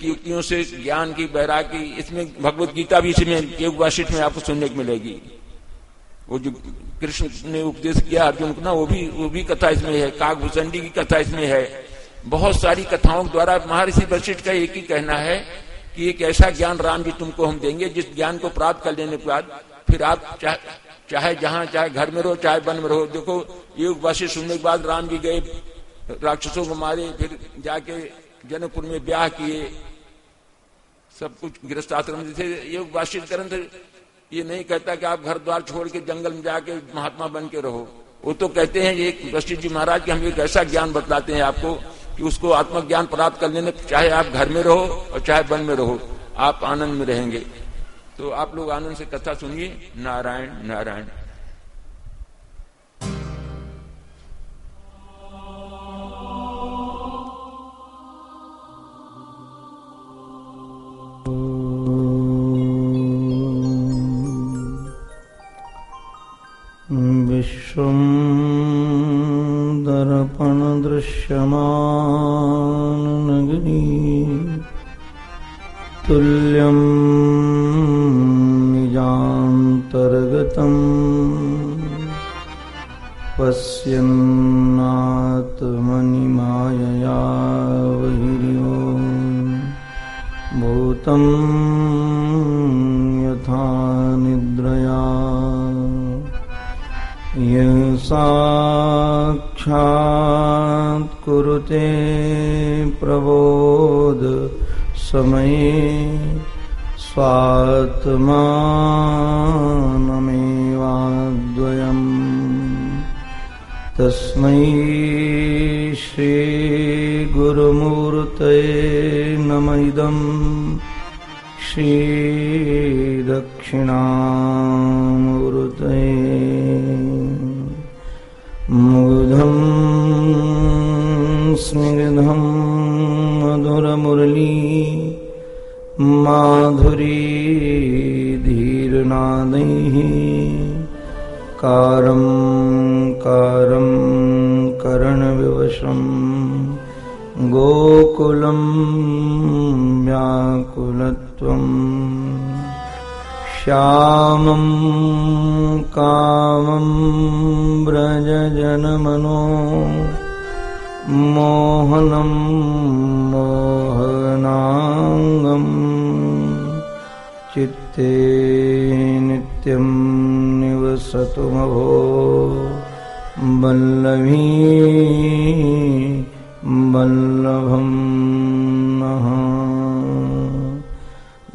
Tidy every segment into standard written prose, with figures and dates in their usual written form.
युक्तियों से ज्ञान की, वैराग की, इसमें भगवत गीता भी इसमें योग वासिष्ठ में आपको सुनने को मिलेगी। वो जो कृष्ण ने उपदेश किया अर्जुन को ना, वो भी कथा इसमें है। काकभूषणी की कथा इसमें है। बहुत सारी कथाओं द्वारा महर्षि वशिष्ठ का एक ही कहना है कि एक ऐसा ज्ञान राम जी तुमको हम देंगे, जिस ज्ञान को प्राप्त कर लेने के बाद फिर आप चाहे जहां, चाहे घर में रहो, चाहे वन में रहो। देखो योग वासिष्ठ सुनने के बाद राम जी गए, राक्षसों को मारे, फिर जाके जनकपुर में ब्याह किए, सब कुछ गृहस्थ आश्रम से। योग वासिष्ठ ग्रंथ ये नहीं कहता कि आप घर द्वार छोड़ के जंगल में जाके महात्मा बन के रहो। वो तो कहते हैं एक वशिष्ठ जी महाराज कि हम एक ऐसा ज्ञान बतलाते हैं आपको कि उसको आत्मज्ञान प्राप्त कर लेने, चाहे आप घर में रहो और चाहे वन में रहो, आप आनंद में रहेंगे। तो आप लोग आनंद से कथा सुनिए। नारायण नारायण। विश्वं दर्पण दृश्यमान नगरी तुल्यं निजान्तर्गतं पश्यन्नात्मनि मायया बहिर्यों भूतं यथा निद्रया यः साक्षात् कुरुते प्रबोध समये स्वात्मानमेवाद्वयम् तस्मै श्री गुरुमूर्तये नमः। इदं श्री दक्षिणामूर्तये। मुग्धं स्निग्धं मधुरमुरली माधुरी धीरनादैः कारं कारं करणविवशं गोकुलं व्याकुलत्वम् श्यामं कामं व्रजजनमनो मोहनं मोहनांगम् चित्ते नित्यं निवसतु मभो वल्लभी वल्लभं नः।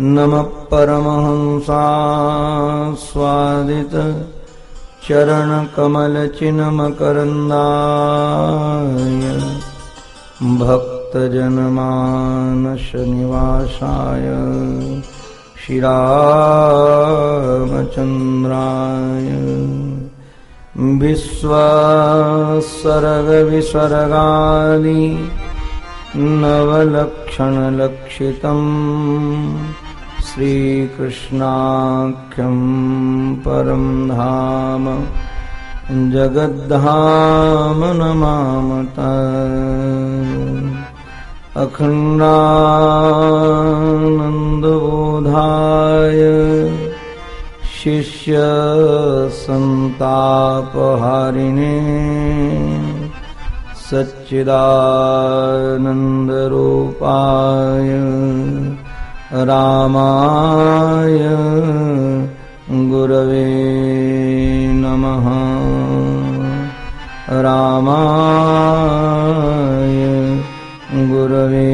नमः परमहंसास्वादित चरणकमलचिन्मकरन्दाय भक्तजनमानसनिवासाय श्रीरामचन्द्राय विश्वसर्गविसर्गादि नवलक्षणलक्षितम् श्रीकृष्णाख्यं परं धाम जगद्धाम नमामः। अखण्डानन्दबोधाय शिष्यसन्तापहारिणे सच्चिदानन्दरूपाय रामाय गुरवे नमः। रामाय गुरवे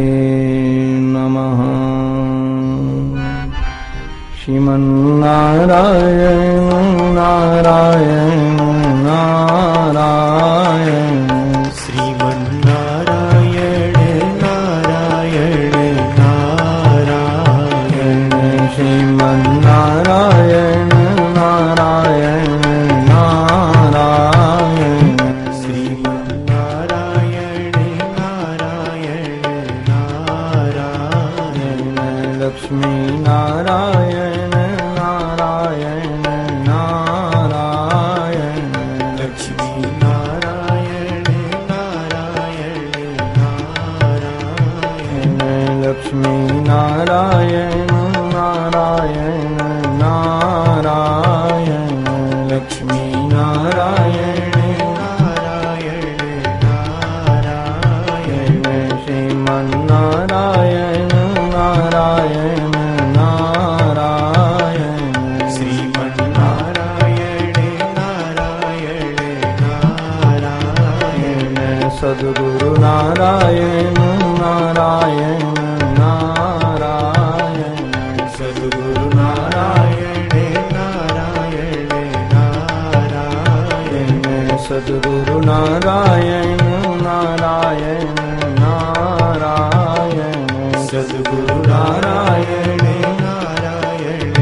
नमः। श्रीमन्नारायण नारायण नारायण श्रीमन्नारायण नारायण नारायण श्रीमन्नारायण नारायण नारायण श्रीमन्नारायण नारायण नारायण लक्ष्मी नारायण नारायण नारायण लक्ष्मी नारायण नारायण नारायण लक्ष्मी नारायण नारायण नारायण लक्ष्मी नारायण नारायण नारायण श्रीमन नारायण नारायण नारायण श्रीमन्नारायण नारायण नारायण सद्गुरु नारायण नारायण नारायण सद्गुरु नारायण नारायण नारायण सद्गुरु नारायण नारायण नारायण सद्गुरु नारायण नारायण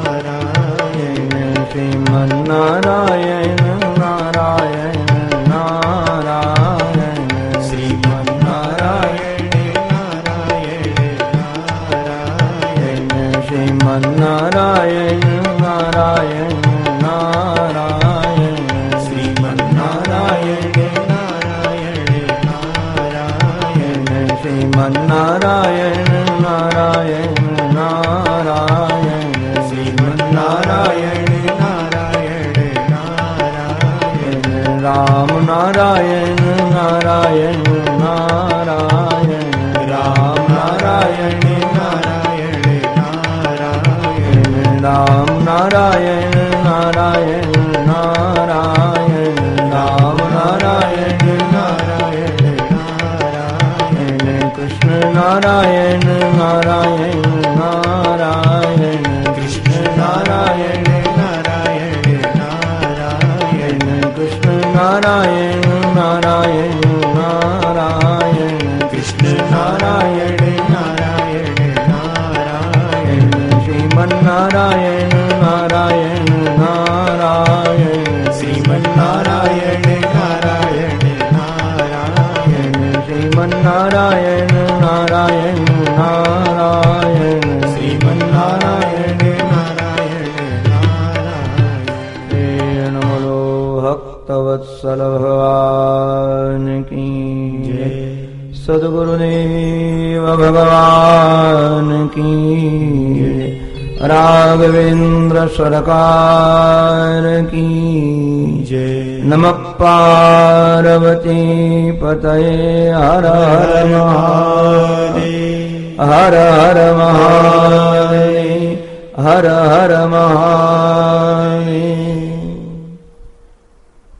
नारायण श्रीमन नारायण नारायण नारायण श्रीमन्नारायण नारायण नारायण श्रीमन नारायण नारायण नारायण श्रीमन्नारायण नारायण नारायण श्रीमन नारायण नारायण नारायण श्रीमन्नारायण नारायण नारायण राम नारायण नारायण नारायण राम नारायण नारायण नारायण राम नारायण नारायण नारायण राम नारायण नारायण नारायण कृष्ण नारायण नारायण नारायण कृष्ण नारायण नारायण नारायण कृष्ण नारायण नारायण नारायण कृष्ण नारायण नारायण नारायण श्रीमन नारायण नारायण नारायण श्रीमन्नारायण नारायण नारायण श्रीमन नारायण नारायण नारायण श्रीमन्नारायण नारायण नारायण बोलो भक्तवत्सल भगवान की जय सद्गुरुदेव भगवान की राघवेंद्र सरकार की जय नमः पार्वती पतये हर हर महादेव हर हर महादेव हर हर महादेव।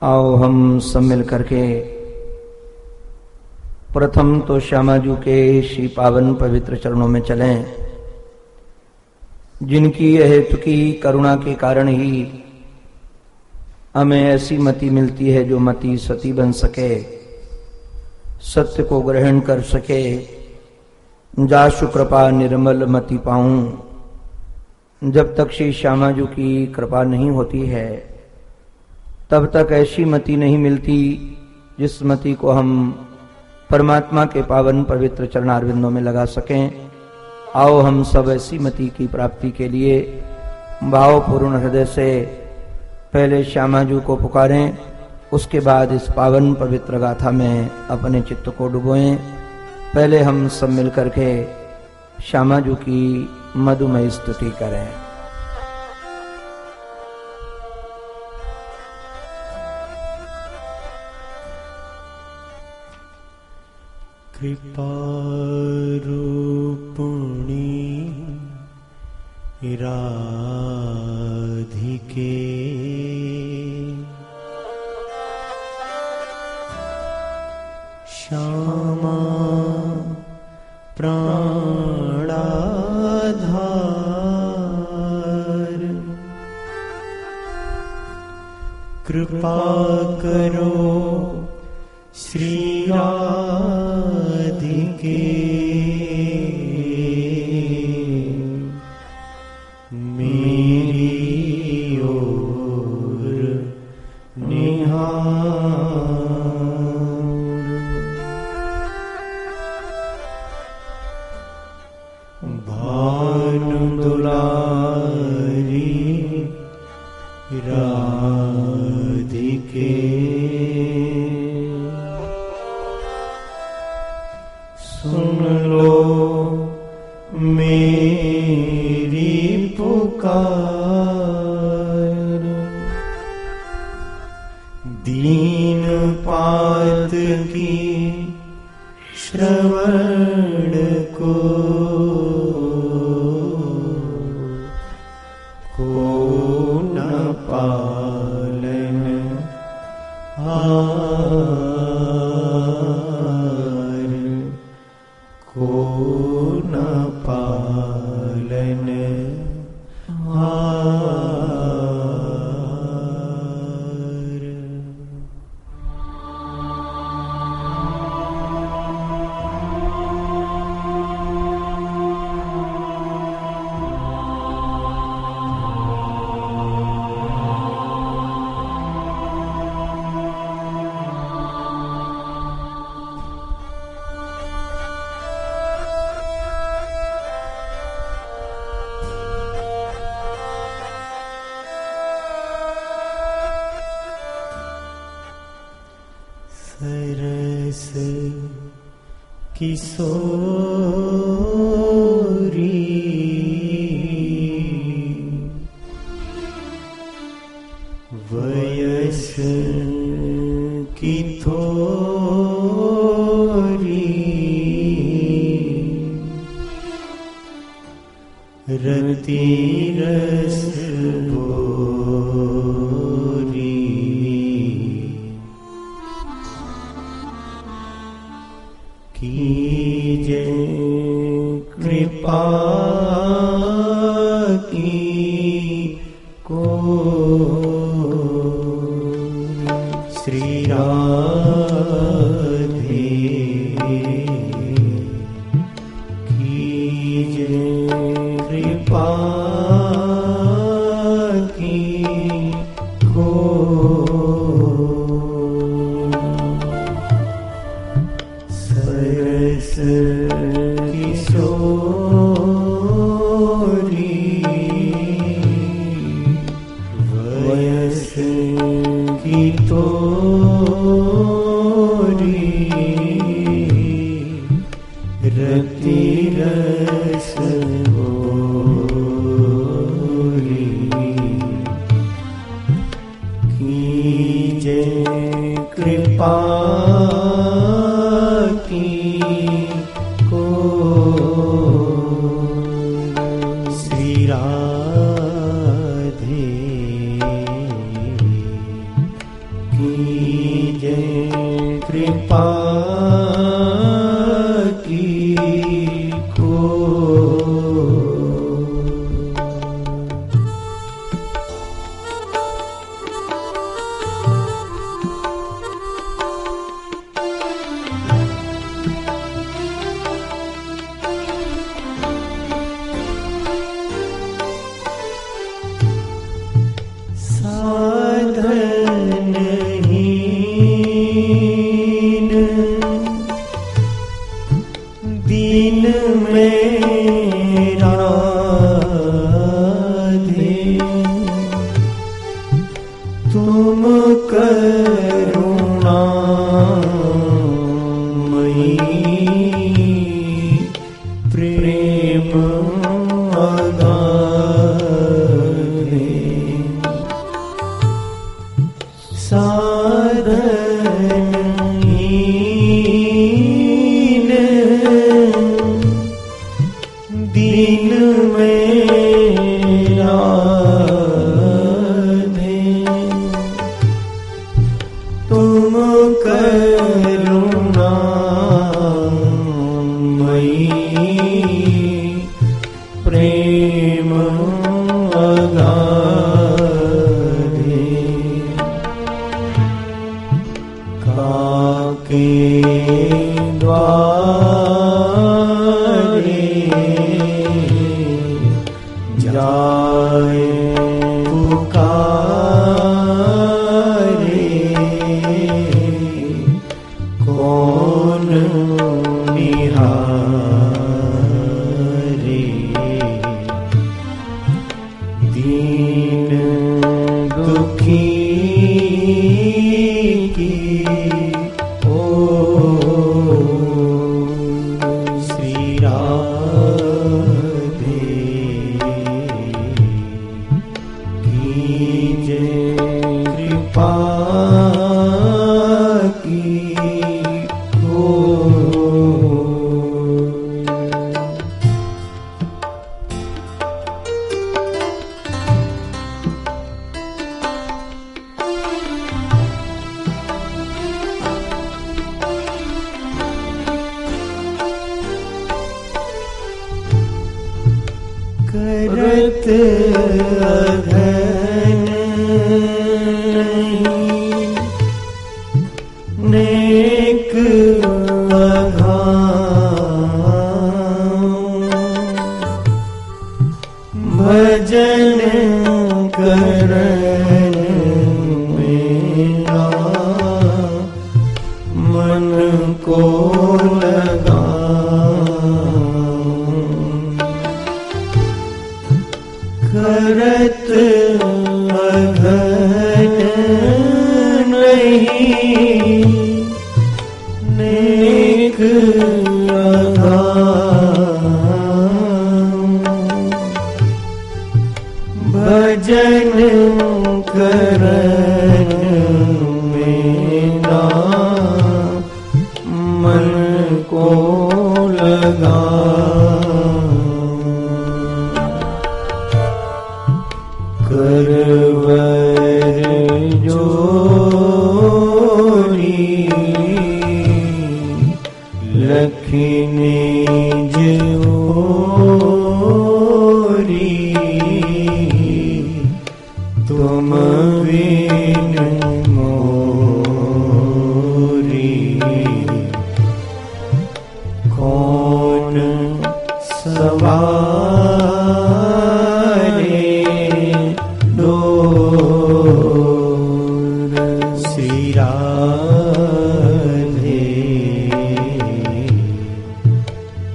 आओ हम सब मिल करके प्रथम तो श्यामाजू के श्री पावन पवित्र चरणों में चलें, जिनकी हेतु की करुणा के कारण ही हमें ऐसी मति मिलती है जो मति सती बन सके, सत्य को ग्रहण कर सके, जासु कृपा निर्मल मति पाऊं। जब तक श्री श्यामाजू की कृपा नहीं होती है तब तक ऐसी मति नहीं मिलती जिस मति को हम परमात्मा के पावन पवित्र चरणारविंदों में लगा सकें। आओ हम सब ऐसी मति की प्राप्ति के लिए भावपूर्ण हृदय से पहले श्यामाजू को पुकारें, उसके बाद इस पावन पवित्र गाथा में अपने चित्त को डुबोएं। पहले हम सब मिल करके श्यामाजू की मधुमय स्तुति करें। कृपा रूपिणी राधिके श्यामा प्राणाधार कृपा करो श्री राधिके मेरी ओर निहार। भानु दुलारी राधिके सुन लो मेरी पुकार, दीन पात की श्रवण को न पालन हार, को न पालन हार। सरस किशोरी वयस की थोरी, रति रस बोरी, कीजे कृपा की को श्री राधे, कीजे कृपा की को सरस किशोरी वयस की तोरी, रति रस बोरी, कीजे कृपा की को श्री राधे, कीजे कृपा की को। साधनहीन दीन मेरा राधे, तुम करुणामयी प्रेम अगाधे, साधनहीन दीन मेरा राधे, तुम करुणामयी प्रेम अगाधे, काके द्वारे जाए पुकारे, कौन निहारे, दीन दुखी की ओ श्री राम। करत अघन नेक भजन करन मेरा मन को लगा करत अघन नहीं नेक भजन करन मेरा मन को लगा करवर जोड़ी लखने जोरी तुम बिन मोरी कौन सवारे डोर श्री राधे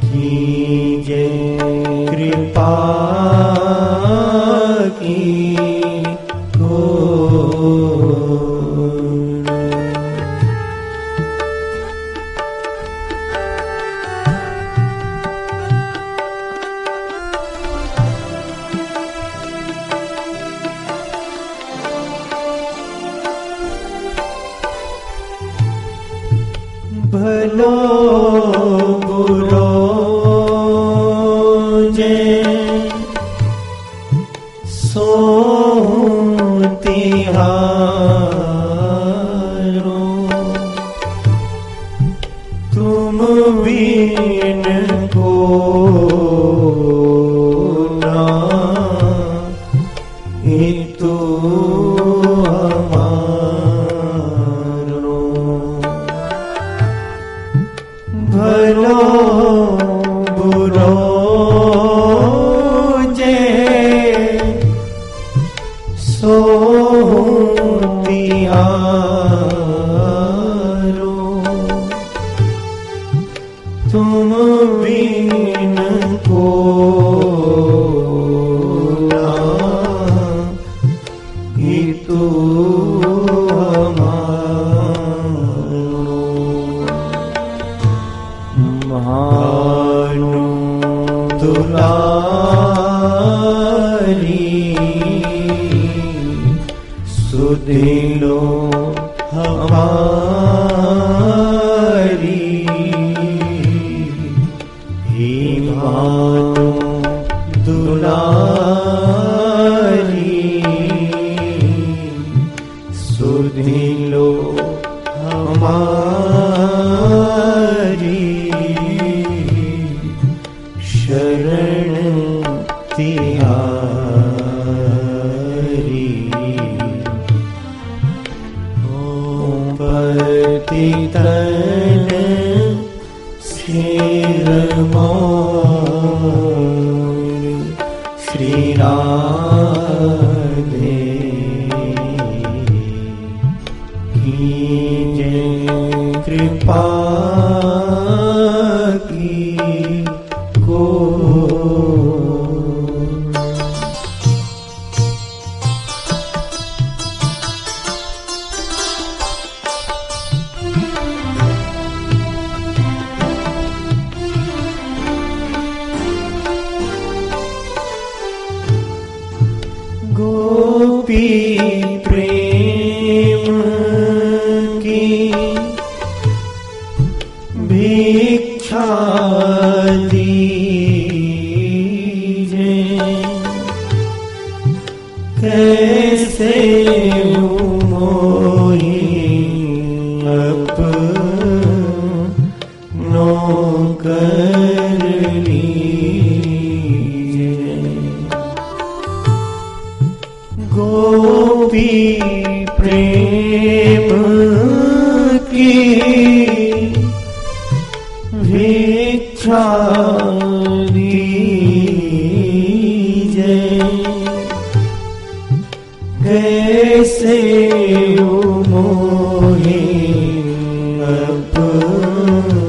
कीजे कृपा की भलो बुरो जे सो तिहारो तुम बिन को ना हितु भलो बुरो जे सो तिहारो तुम बिन को ना हितु भानु दुलारी सुधिलो हमारी ही भानु दुलारी सुधिलो हमारी शरण तिहारी ओम पतितन सिर मोर श्री राधे कीजे कृपा की को गोपी प्रेम की भिक्षा दीजे कैसे मोही अपनों कर लीजे गोपी प्रेम की भिक्षा दीजे, कैसे मोहे अपनो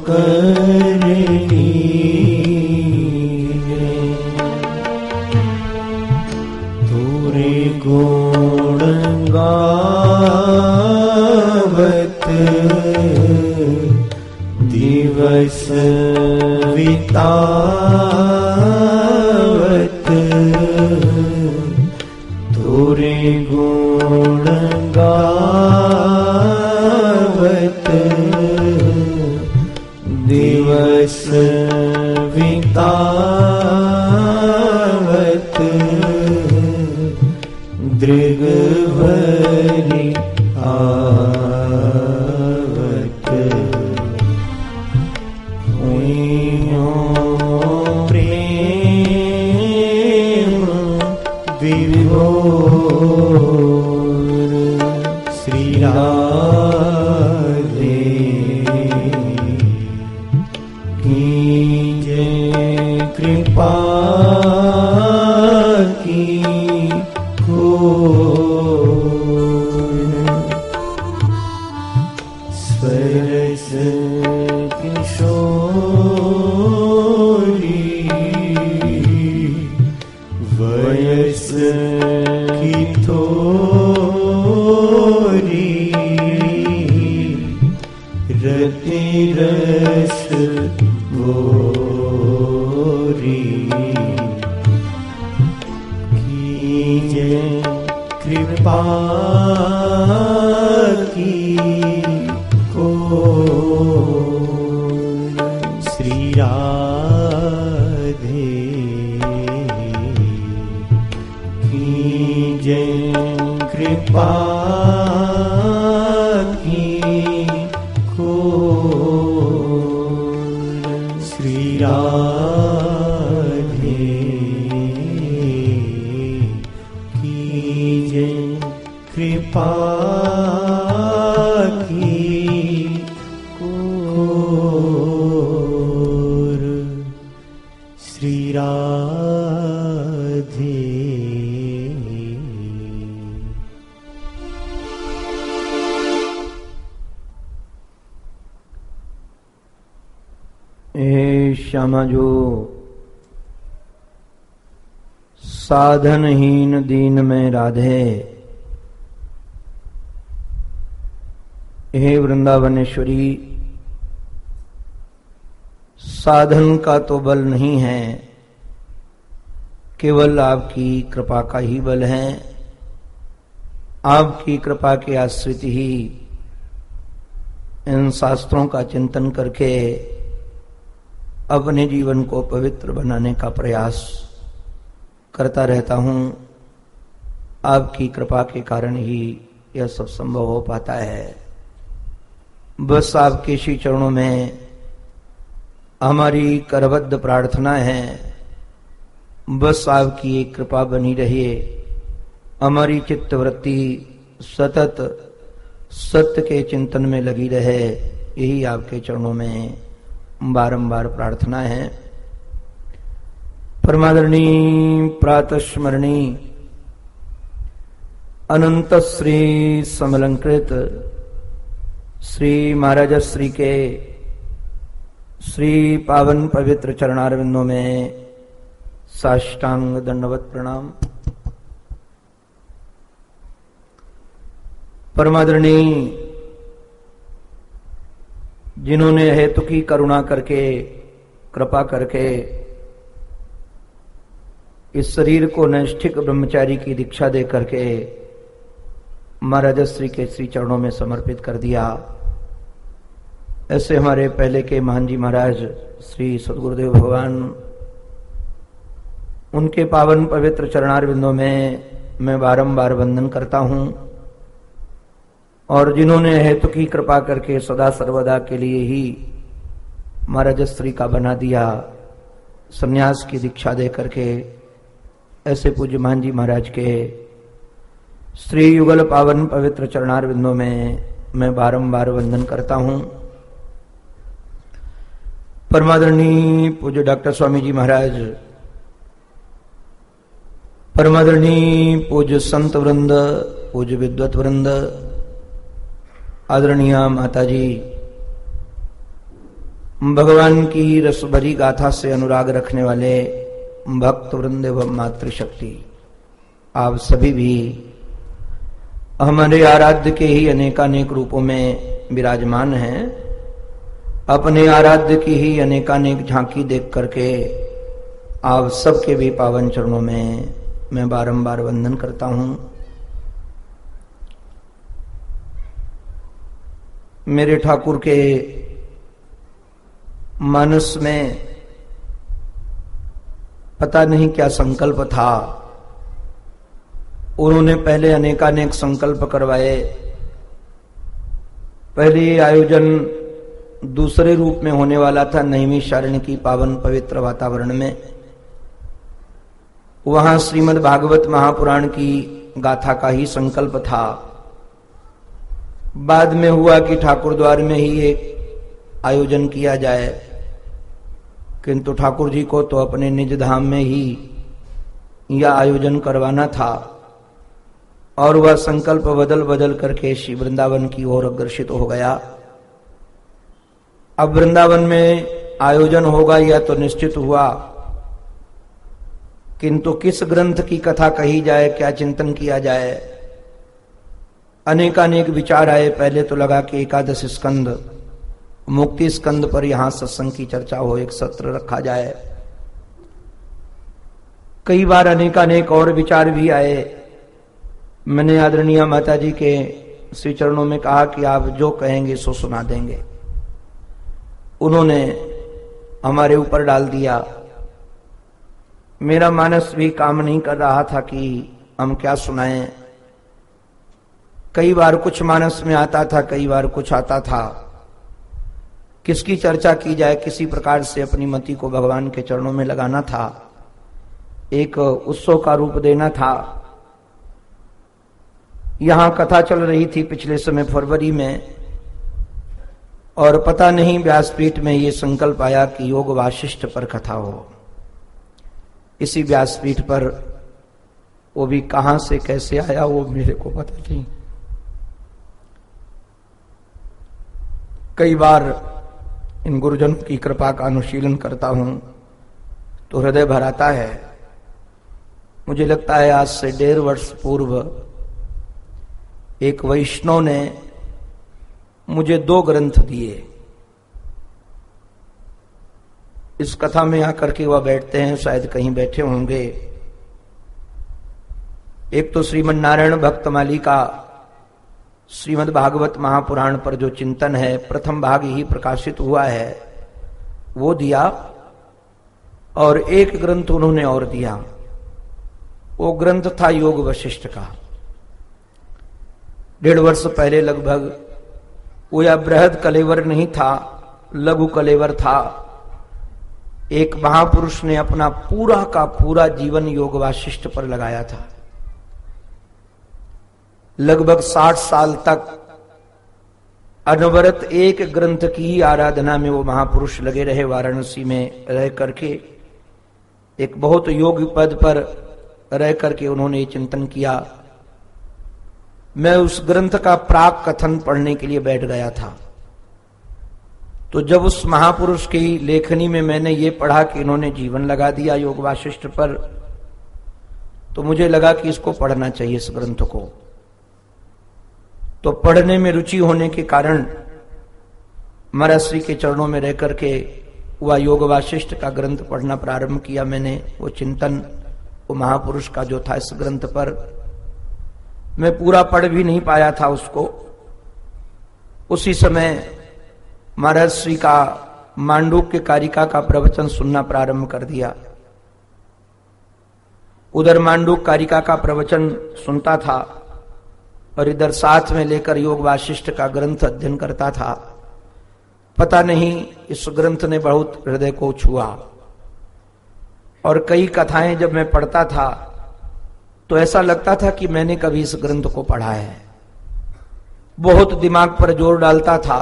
करनी, तोरे गुण गावत दिवस बितावत, तोरे गुण गावत दिवस बितावत, दृगभरि आवत, हुइयो प्रेम विभोर श्री राधे कीजे कृपा की सरस किशोरी वयस की थोरी, रति रस गोरी, कीजे कृपा की श्री राधे कीजे कृपा की श्री राधे कीजे कृपा की श्री राधे। हे श्यामा जो साधनहीन दीन में राधे, हे वृंदावनेश्वरी साधन का तो बल नहीं है, केवल आपकी कृपा का ही बल है। आपकी कृपा के आश्रित ही इन शास्त्रों का चिंतन करके अपने जीवन को पवित्र बनाने का प्रयास करता रहता हूं। आपकी कृपा के कारण ही यह सब संभव हो पाता है। बस आपके श्री चरणों में हमारी करबद्ध प्रार्थना है, बस आपकी एक कृपा बनी रहे, हमारी चित्तवृत्ति सतत सत्य के चिंतन में लगी रहे, यही आपके चरणों में बारंबार प्रार्थना है। परमादरणी प्रातस्मरणी अनंत श्री समलंकृत श्री महाराज श्री के श्री पावन पवित्र चरणारविंदों में साष्टांग दंडवत प्रणाम। परमादरणी जिन्होंने हेतु की करुणा करके कृपा करके इस शरीर को नैष्ठिक ब्रह्मचारी की दीक्षा दे करके महाराज श्री के श्री चरणों में समर्पित कर दिया, ऐसे हमारे पहले के महान जी महाराज श्री सद्गुरुदेव भगवान, उनके पावन पवित्र चरणारविंदों में मैं बारंबार वंदन करता हूं। और जिन्होंने हेतु की कृपा करके सदा सर्वदा के लिए ही महाराज श्री का बना दिया, संन्यास की दीक्षा दे करके ऐसे पूज्य मान जी महाराज के श्री युगल पावन पवित्र चरणारविंदों में मैं बारंबार वंदन करता हूं। परमादरणीय पूज्य डॉक्टर स्वामी जी महाराज, परमादरणीय पूज्य संत वृंद, पूज्य विद्वत वृंद, आदरणीय माता जी, भगवान की रसभरी गाथा से अनुराग रखने वाले भक्त वृंद एवं मातृशक्ति, आप सभी भी हमारे आराध्य के ही अनेकानेक रूपों में विराजमान हैं। अपने आराध्य की ही अनेकानेक झांकी देख करके आप सबके भी पावन चरणों में मैं बारंबार वंदन करता हूं। मेरे ठाकुर के मानस में पता नहीं क्या संकल्प था। उन्होंने पहले अनेकानेक संकल्प करवाए। पहले आयोजन दूसरे रूप में होने वाला था, नैमिषारण्य की पावन पवित्र वातावरण में। वहां श्रीमद् भागवत महापुराण की गाथा का ही संकल्प था। बाद में हुआ कि ठाकुर द्वार में ही एक आयोजन किया जाए, किंतु ठाकुर जी को तो अपने निज धाम में ही यह आयोजन करवाना था और वह संकल्प बदल बदल करके श्री वृंदावन की ओर अग्रसित हो गया। अब वृंदावन में आयोजन होगा यह तो निश्चित हुआ, किंतु किस ग्रंथ की कथा कही जाए, क्या चिंतन किया जाए, अनेकानेक विचार आए। पहले तो लगा कि एकादश स्कंद, मुक्ति स्कंद पर यहां सत्संग की चर्चा हो, एक सत्र रखा जाए। कई बार अनेकानेक और विचार भी आए। मैंने आदरणीय माता जी के श्री चरणों में कहा कि आप जो कहेंगे सो सुना देंगे। उन्होंने हमारे ऊपर डाल दिया। मेरा मानस भी काम नहीं कर रहा था कि हम क्या सुनाएं। कई बार कुछ मानस में आता था, कई बार कुछ आता था। किसकी चर्चा की जाए, किसी प्रकार से अपनी मति को भगवान के चरणों में लगाना था, एक उत्सव का रूप देना था। यहां कथा चल रही थी पिछले समय फरवरी में, और पता नहीं व्यासपीठ में ये संकल्प आया कि योग वाशिष्ठ पर कथा हो। इसी व्यासपीठ पर वो भी कहां से कैसे आया वो मेरे को पता नहीं। कई बार इन गुरुजन की कृपा का अनुशीलन करता हूं तो हृदय भर आता है। मुझे लगता है आज से 1.5 वर्ष पूर्व एक वैष्णव ने मुझे 2 ग्रंथ दिए। इस कथा में आकर के वह बैठते हैं, शायद कहीं बैठे होंगे। एक तो श्रीमद् नारायण भक्तमाली का श्रीमद् भागवत महापुराण पर जो चिंतन है, प्रथम भाग ही प्रकाशित हुआ है, वो दिया। और एक ग्रंथ उन्होंने और दिया। वो ग्रंथ था योग वशिष्ठ का। 1.5 वर्ष पहले लगभग। वो या बृहद कलेवर नहीं था, लघु कलेवर था। एक महापुरुष ने अपना पूरा का पूरा जीवन योग वाशिष्ठ पर लगाया था। लगभग 60 साल तक अनवरत एक ग्रंथ की आराधना में वो महापुरुष लगे रहे। वाराणसी में रह करके एक बहुत योग पद पर रह करके उन्होंने चिंतन किया। मैं उस ग्रंथ का प्राक कथन पढ़ने के लिए बैठ गया था। तो जब उस महापुरुष की लेखनी में मैंने ये पढ़ा कि इन्होंने जीवन लगा दिया योग वाशिष्ठ पर, तो मुझे लगा कि इसको पढ़ना चाहिए, इस ग्रंथ को। तो पढ़ने में रुचि होने के कारण महाराज श्री के चरणों में रह करके वह योग वाशिष्ठ का ग्रंथ पढ़ना प्रारंभ किया मैंने। वो चिंतन वो महापुरुष का जो था इस ग्रंथ पर, मैं पूरा पढ़ भी नहीं पाया था उसको। उसी समय महाराज श्री का मांडूक्य कारिका का प्रवचन सुनना प्रारंभ कर दिया। उधर मांडूक्य कारिका का प्रवचन सुनता था और इधर साथ में लेकर योग वाशिष्ठ का ग्रंथ अध्ययन करता था। पता नहीं इस ग्रंथ ने बहुत हृदय को छुआ। और कई कथाएं जब मैं पढ़ता था तो ऐसा लगता था कि मैंने कभी इस ग्रंथ को पढ़ा है। बहुत दिमाग पर जोर डालता था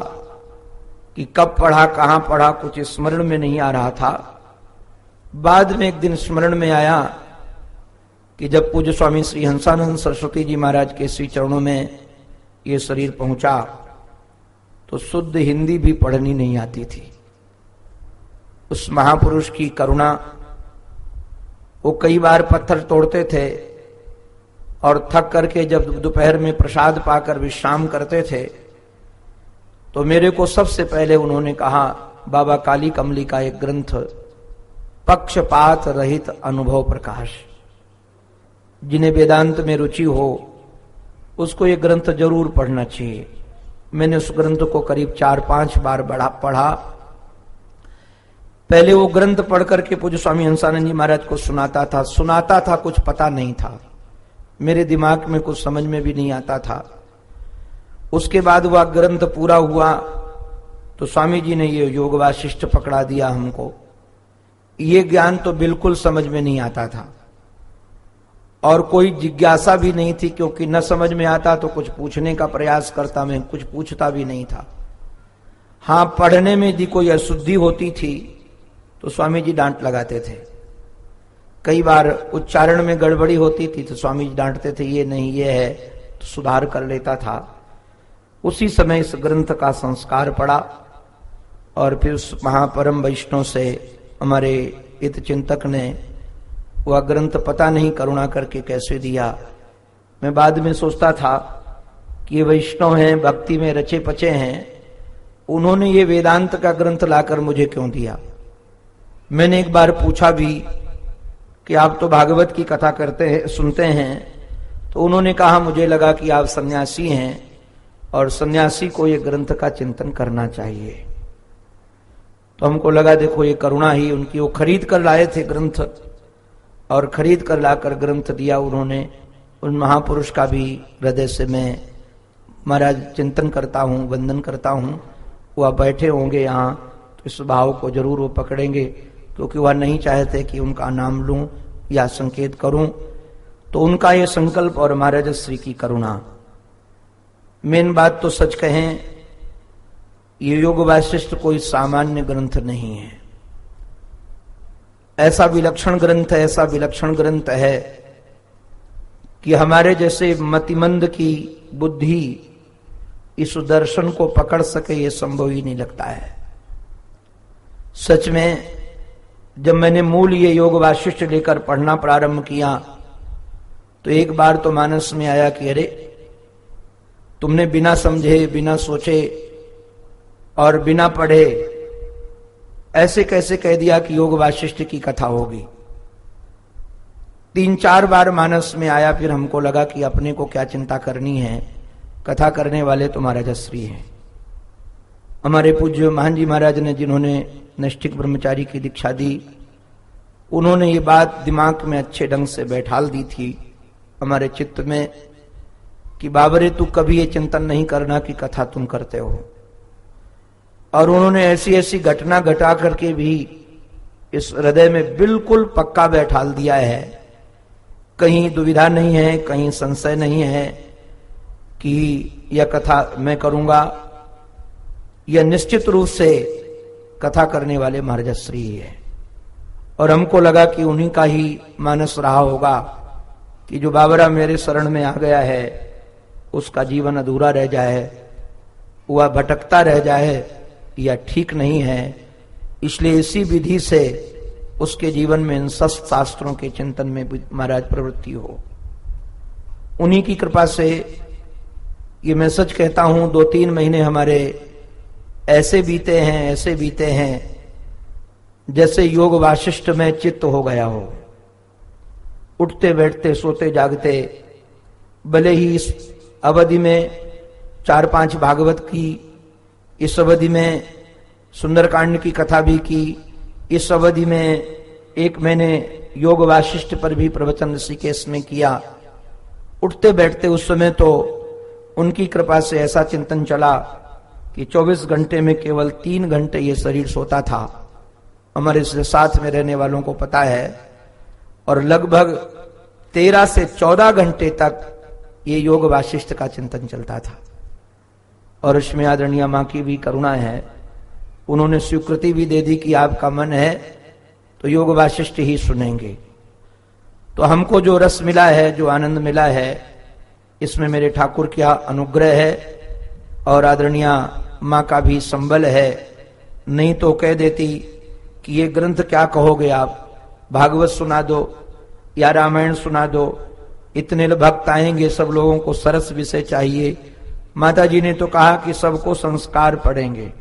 कि कब पढ़ा, कहां पढ़ा, कुछ स्मरण में नहीं आ रहा था। बाद में एक दिन स्मरण में आया कि जब पूज्य स्वामी श्री हंसानंद सरस्वती जी महाराज के श्री चरणों में ये शरीर पहुंचा तो शुद्ध हिंदी भी पढ़नी नहीं आती थी। उस महापुरुष की करुणा, वो कई बार पत्थर तोड़ते थे और थक करके जब दोपहर में प्रसाद पाकर विश्राम करते थे तो मेरे को सबसे पहले उन्होंने कहा, बाबा काली कमली का एक ग्रंथ पक्षपात रहित अनुभव प्रकाश, जिन्हें वेदांत में रुचि हो उसको ये ग्रंथ जरूर पढ़ना चाहिए। मैंने उस ग्रंथ को करीब 4-5 बार पढ़ा। पहले वो ग्रंथ पढ़ करके पूज्य स्वामी हंसानंद जी महाराज को सुनाता था, कुछ पता नहीं था, मेरे दिमाग में कुछ समझ में भी नहीं आता था। उसके बाद वह ग्रंथ पूरा हुआ तो स्वामी जी ने ये योग वाशिष्ठ पकड़ा दिया हमको। ये ज्ञान तो बिल्कुल समझ में नहीं आता था और कोई जिज्ञासा भी नहीं थी, क्योंकि न समझ में आता तो कुछ पूछने का प्रयास करता, मैं कुछ पूछता भी नहीं था। हां, पढ़ने में यदि कोई अशुद्धि होती थी तो स्वामी जी डांट लगाते थे। कई बार उच्चारण में गड़बड़ी होती थी तो स्वामी जी डांटते थे, ये नहीं ये है, तो सुधार कर लेता था। उसी समय इस ग्रंथ का संस्कार पड़ा और फिर उस महापरम वैष्णव से हमारे हित चिंतक ने वह ग्रंथ पता नहीं करुणा करके कैसे दिया। मैं बाद में सोचता था कि ये वैष्णव हैं, भक्ति में रचे पचे हैं, उन्होंने ये वेदांत का ग्रंथ लाकर मुझे क्यों दिया। मैंने एक बार पूछा भी कि आप तो भागवत की कथा करते हैं, सुनते हैं, तो उन्होंने कहा मुझे लगा कि आप सन्यासी हैं और सन्यासी को ये ग्रंथ का चिंतन करना चाहिए। तो हमको लगा देखो ये करुणा ही उनकी, वो खरीद कर लाए थे ग्रंथ और खरीद कर लाकर ग्रंथ दिया उन्होंने। उन महापुरुष का भी हृदय से मैं महाराज चिंतन करता हूँ, वंदन करता हूँ। वह बैठे होंगे यहाँ तो इस भाव को जरूर वो पकड़ेंगे, क्योंकि वह नहीं चाहते कि उनका नाम लूं या संकेत करूं। तो उनका ये संकल्प और महाराज श्री की करुणा। मेन बात तो सच कहें, ये योग वाशिष्ठ कोई सामान्य ग्रंथ नहीं है। ऐसा विलक्षण ग्रंथ है कि हमारे जैसे मतिमंद की बुद्धि इस दर्शन को पकड़ सके, ये संभव ही नहीं लगता है। सच में जब मैंने मूल ये योग वाशिष्ठ लेकर पढ़ना प्रारंभ किया तो एक बार तो मानस में आया कि अरे तुमने बिना समझे, बिना सोचे और बिना पढ़े ऐसे कैसे कह दिया कि योग वाशिष्ठ की कथा होगी। 3-4 बार मानस में आया, फिर हमको लगा कि अपने को क्या चिंता करनी है, कथा करने वाले तो महाराज श्री हैं। हमारे पूज्य महान जी महाराज ने, जिन्होंने नैष्ठिक ब्रह्मचारी की दीक्षा दी, उन्होंने ये बात दिमाग में अच्छे ढंग से बैठाल दी थी हमारे चित्त में कि बाबरे तू कभी ये चिंतन नहीं करना कि कथा तुम करते हो। और उन्होंने ऐसी ऐसी घटना घटा करके भी इस हृदय में बिल्कुल पक्का बैठाल दिया है, कहीं दुविधा नहीं है, कहीं संशय नहीं है कि यह कथा मैं करूंगा। यह निश्चित रूप से कथा करने वाले महाराज श्री है। और हमको लगा कि उन्हीं का ही मानस रहा होगा कि जो बाबरा मेरे शरण में आ गया है उसका जीवन अधूरा रह जाए, वह भटकता रह जाए, यह ठीक नहीं है। इसलिए इसी विधि से उसके जीवन में इन शास्त्रों के चिंतन में महाराज प्रवृत्ति हो। उन्हीं की कृपा से ये मैं सच कहता हूं, 2-3 महीने हमारे ऐसे बीते हैं जैसे योग वाशिष्ठ में चित्त हो गया हो। उठते बैठते, सोते जागते, भले ही इस अवधि में 4-5 भागवत की, इस अवधि में सुंदरकांड की कथा भी की, इस अवधि में एक मैंने योग वाशिष्ठ पर भी प्रवचन ऋषिकेश में किया। उठते बैठते उस समय तो उनकी कृपा से ऐसा चिंतन चला कि 24 घंटे में केवल 3 घंटे ये शरीर सोता था। हमारे साथ में रहने वालों को पता है। और लगभग 13 से 14 घंटे तक ये योग वाशिष्ठ का चिंतन चलता था। और उसमें आदरणीय मां की भी करुणा है, उन्होंने स्वीकृति भी दे दी कि आपका मन है तो योग वाशिष्ठ ही सुनेंगे। तो हमको जो रस मिला है, जो आनंद मिला है, इसमें मेरे ठाकुर का अनुग्रह है और आदरणीय मां का भी संबल है। नहीं तो कह देती कि ये ग्रंथ क्या कहोगे आप, भागवत सुना दो या रामायण सुना दो, इतने भक्त आएंगे, सब लोगों को सरस विषय चाहिए। माता जी ने तो कहा कि सबको संस्कार पढ़ेंगे,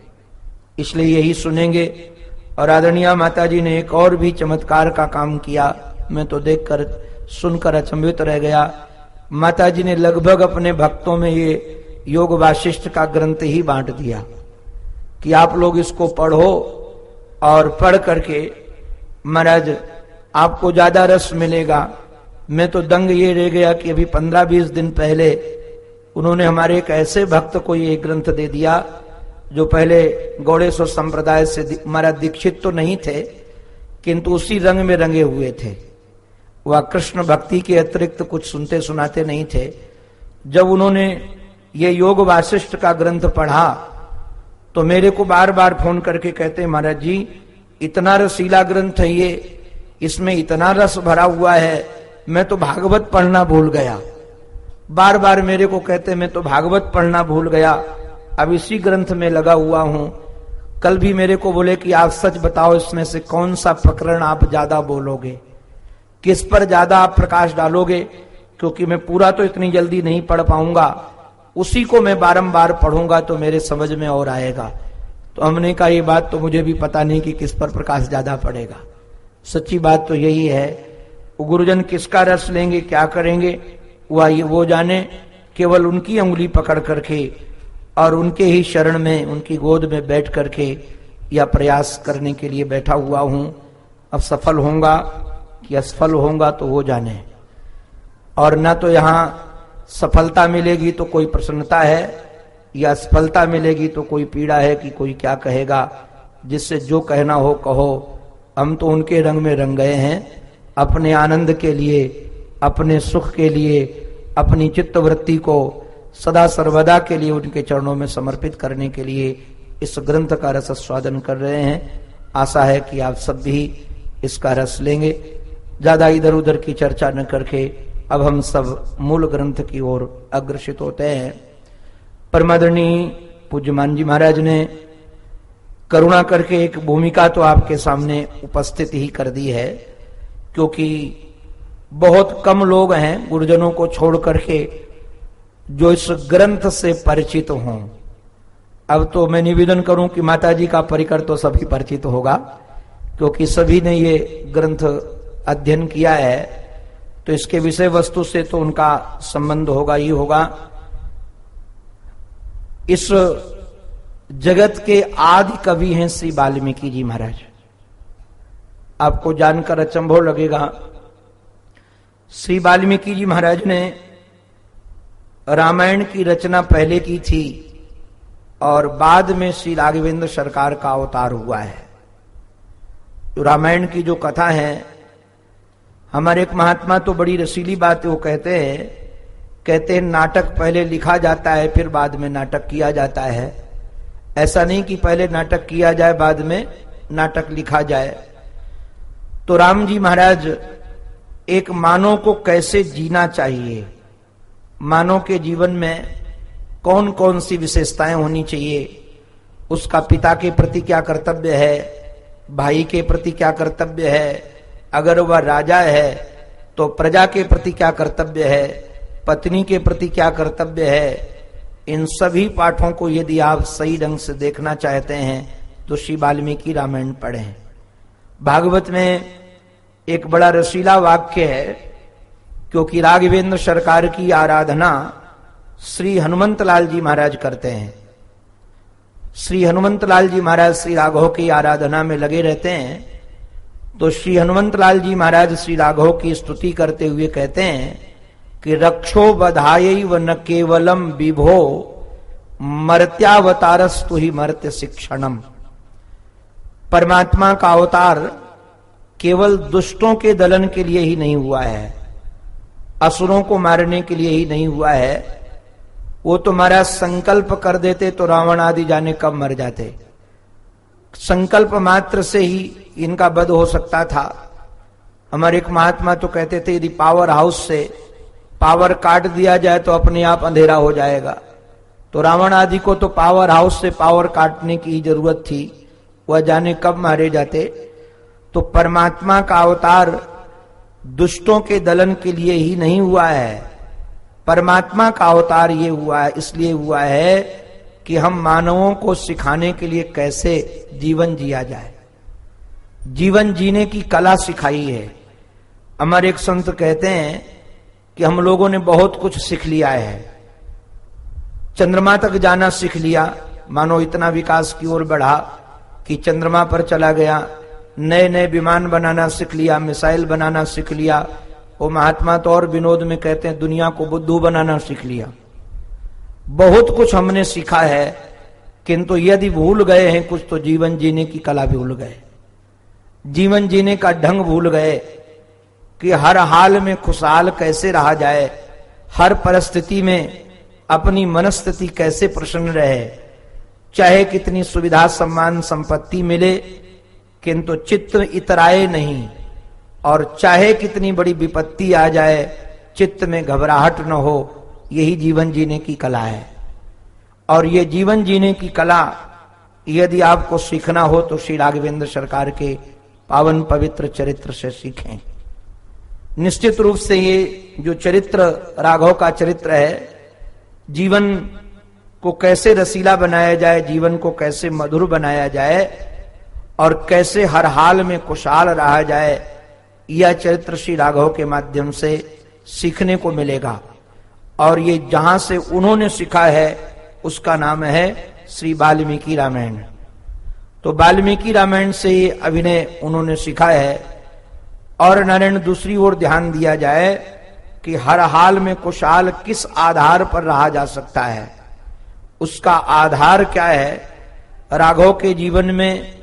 इसलिए यही सुनेंगे। और आदरणीय माता जी ने एक और भी चमत्कार का काम किया, मैं तो देखकर सुनकर अचंभित रह गया। माता जी ने लगभग अपने भक्तों में ये योग वाशिष्ठ का ग्रंथ ही बांट दिया कि आप लोग इसको पढ़ो, और पढ़ करके महाराज आपको ज्यादा रस मिलेगा। मैं तो दंग ये रह गया कि अभी 15-20 दिन पहले उन्होंने हमारे एक ऐसे भक्त को ये ग्रंथ दे दिया जो पहले गौड़ेश्वर संप्रदाय से हमारा दीक्षित तो नहीं थे, किंतु उसी रंग में रंगे हुए थे। वह कृष्ण भक्ति के अतिरिक्त कुछ सुनते सुनाते नहीं थे। जब उन्होंने ये योग वाशिष्ठ का ग्रंथ पढ़ा तो मेरे को बार बार फोन करके कहते, महाराज जी इतना रसीला ग्रंथ है ये, इसमें इतना रस भरा हुआ है, मैं तो भागवत पढ़ना भूल गया। बार बार मेरे को कहते मैं तो भागवत पढ़ना भूल गया, अब इसी ग्रंथ में लगा हुआ हूं। कल भी मेरे को बोले कि आप सच बताओ इसमें से कौन सा प्रकरण आप ज्यादा बोलोगे, किस पर ज्यादा आप प्रकाश डालोगे, क्योंकि मैं पूरा तो इतनी जल्दी नहीं पढ़ पाऊंगा, उसी को मैं बारंबार पढ़ूंगा तो मेरे समझ में और आएगा। तो हमने कहा ये बात तो मुझे भी पता नहीं कि किस पर प्रकाश ज्यादा पड़ेगा। सच्ची बात तो यही है, गुरुजन किसका रस लेंगे, क्या करेंगे, वो जाने। केवल उनकी उंगली पकड़ करके और उनके ही शरण में, उनकी गोद में बैठ करके यह प्रयास करने के लिए बैठा हुआ हूं। अब सफल होऊंगा कि असफल होऊंगा तो वो जाने। और ना तो यहां सफलता मिलेगी तो कोई प्रसन्नता है, या असफलता मिलेगी तो कोई पीड़ा है कि कोई क्या कहेगा। जिससे जो कहना हो कहो, हम तो उनके रंग में रंग गए हैं। अपने आनंद के लिए, अपने सुख के लिए, अपनी चित्तवृत्ति को सदा सर्वदा के लिए उनके चरणों में समर्पित करने के लिए इस ग्रंथ का रस स्वादन कर रहे हैं। आशा है कि आप सब भी इसका रस लेंगे। ज्यादा इधर उधर की चर्चा न करके अब हम सब मूल ग्रंथ की ओर अग्रसित होते हैं। परमादरणीय पूज्यमान जी महाराज ने करुणा करके एक भूमिका तो आपके सामने उपस्थित ही कर दी है, क्योंकि बहुत कम लोग हैं गुरुजनों को छोड़ करके जो इस ग्रंथ से परिचित हों। अब तो मैं निवेदन करूं कि माताजी का परिकर तो सभी परिचित होगा, क्योंकि सभी ने ये ग्रंथ अध्ययन किया है, तो इसके विषय वस्तु से तो उनका संबंध होगा ही होगा। इस जगत के आदि कवि हैं श्री वाल्मीकि जी महाराज। आपको जानकर अचंभव लगेगा, श्री वाल्मीकि जी महाराज ने रामायण की रचना पहले की थी और बाद में श्री राघवेंद्र सरकार का अवतार हुआ है। तो रामायण की जो कथा है, हमारे एक महात्मा तो बड़ी रसीली बात है, वो कहते हैं नाटक पहले लिखा जाता है फिर बाद में नाटक किया जाता है। ऐसा नहीं कि पहले नाटक किया जाए बाद में नाटक लिखा जाए। तो राम जी महाराज एक मानव को कैसे जीना चाहिए, मानव के जीवन में कौन कौन सी विशेषताएं होनी चाहिए, उसका पिता के प्रति क्या कर्तव्य है, भाई के प्रति क्या कर्तव्य है, अगर वह राजा है तो प्रजा के प्रति क्या कर्तव्य है, पत्नी के प्रति क्या कर्तव्य है, इन सभी पाठों को यदि आप सही ढंग से देखना चाहते हैं तो श्री वाल्मीकि रामायण पढ़ें। भागवत में एक बड़ा रसीला वाक्य है, क्योंकि राघवेंद्र सरकार की आराधना श्री हनुमंत लाल जी महाराज करते हैं। श्री हनुमंत लाल जी महाराज श्री राघव की आराधना में लगे रहते हैं। तो श्री हनुमंत लाल जी महाराज श्री राघव की स्तुति करते हुए कहते हैं कि रक्षो बधाई व न केवलम विभो मर्त्यावतारस्तु ही मर्त्य शिक्षणम। परमात्मा का अवतार केवल दुष्टों के दलन के लिए ही नहीं हुआ है, असुरों को मारने के लिए ही नहीं हुआ है। वो तो महाराज संकल्प कर देते तो रावण आदि जाने कब मर जाते। संकल्प मात्र से ही इनका वध हो सकता था। हमारे एक महात्मा तो कहते थे यदि पावर हाउस से पावर काट दिया जाए तो अपने आप अंधेरा हो जाएगा। तो रावण आदि को तो पावर हाउस से पावर काटने की जरूरत थी, वह जाने कब मारे जाते। तो परमात्मा का अवतार दुष्टों के दलन के लिए ही नहीं हुआ है। परमात्मा का अवतार ये हुआ है, इसलिए हुआ है कि हम मानवों को सिखाने के लिए कैसे जीवन जिया जाए, जीवन जीने की कला सिखाई है। हमारे एक संत कहते हैं कि हम लोगों ने बहुत कुछ सीख लिया है। चंद्रमा तक जाना सीख लिया, मानो इतना विकास की ओर बढ़ा कि चंद्रमा पर चला गया। नए नए विमान बनाना सीख लिया, मिसाइल बनाना सीख लिया। वो महात्मा तो और विनोद में कहते हैं दुनिया को बुद्धू बनाना सीख लिया। बहुत कुछ हमने सीखा है, किंतु यदि भूल गए हैं कुछ तो जीवन जीने की कला भूल गए, जीवन जीने का ढंग भूल गए कि हर हाल में खुशहाल कैसे रहा जाए, हर परिस्थिति में अपनी मनस्थिति कैसे प्रसन्न रहे। चाहे कितनी सुविधा सम्मान संपत्ति मिले किंतु चित्त इतराए नहीं, और चाहे कितनी बड़ी विपत्ति आ जाए चित्त में घबराहट न हो। यही जीवन जीने की कला है। और ये जीवन जीने की कला यदि आपको सीखना हो तो श्री राघवेंद्र सरकार के पावन पवित्र चरित्र से सीखें। निश्चित रूप से ये जो चरित्र राघव का चरित्र है, जीवन को कैसे रसीला बनाया जाए, जीवन को कैसे मधुर बनाया जाए और कैसे हर हाल में खुशहाल रहा जाए, यह चरित्र श्री राघव के माध्यम से सीखने को मिलेगा। और ये जहां से उन्होंने सीखा है उसका नाम है श्री वाल्मीकि रामायण। तो वाल्मीकि रामायण से ये अभिनय उन्होंने सीखा है। और नारायण दूसरी ओर ध्यान दिया जाए कि हर हाल में खुशहाल किस आधार पर रहा जा सकता है, उसका आधार क्या है। राघव के जीवन में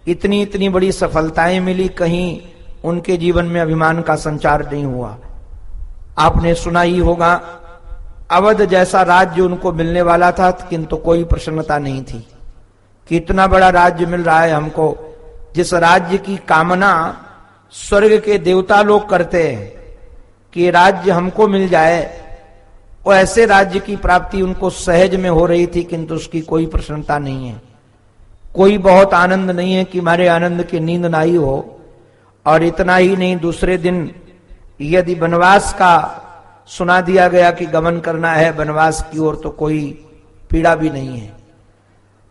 इतनी इतनी बड़ी सफलताएं मिली, कहीं उनके जीवन में अभिमान का संचार नहीं हुआ। आपने सुना ही होगा अवध जैसा राज्य उनको मिलने वाला था, किंतु कोई प्रसन्नता नहीं थी कि इतना बड़ा राज्य मिल रहा है हमको। जिस राज्य की कामना स्वर्ग के देवता लोग करते हैं कि राज्य हमको मिल जाए, वो ऐसे राज्य की प्राप्ति उनको सहज में हो रही थी, किंतु उसकी कोई प्रसन्नता नहीं है, कोई बहुत आनंद नहीं है कि हमारे आनंद की नींद ना ही हो। और इतना ही नहीं, दूसरे दिन यदि वनवास का सुना दिया गया कि गमन करना है वनवास की ओर, तो कोई पीड़ा भी नहीं है।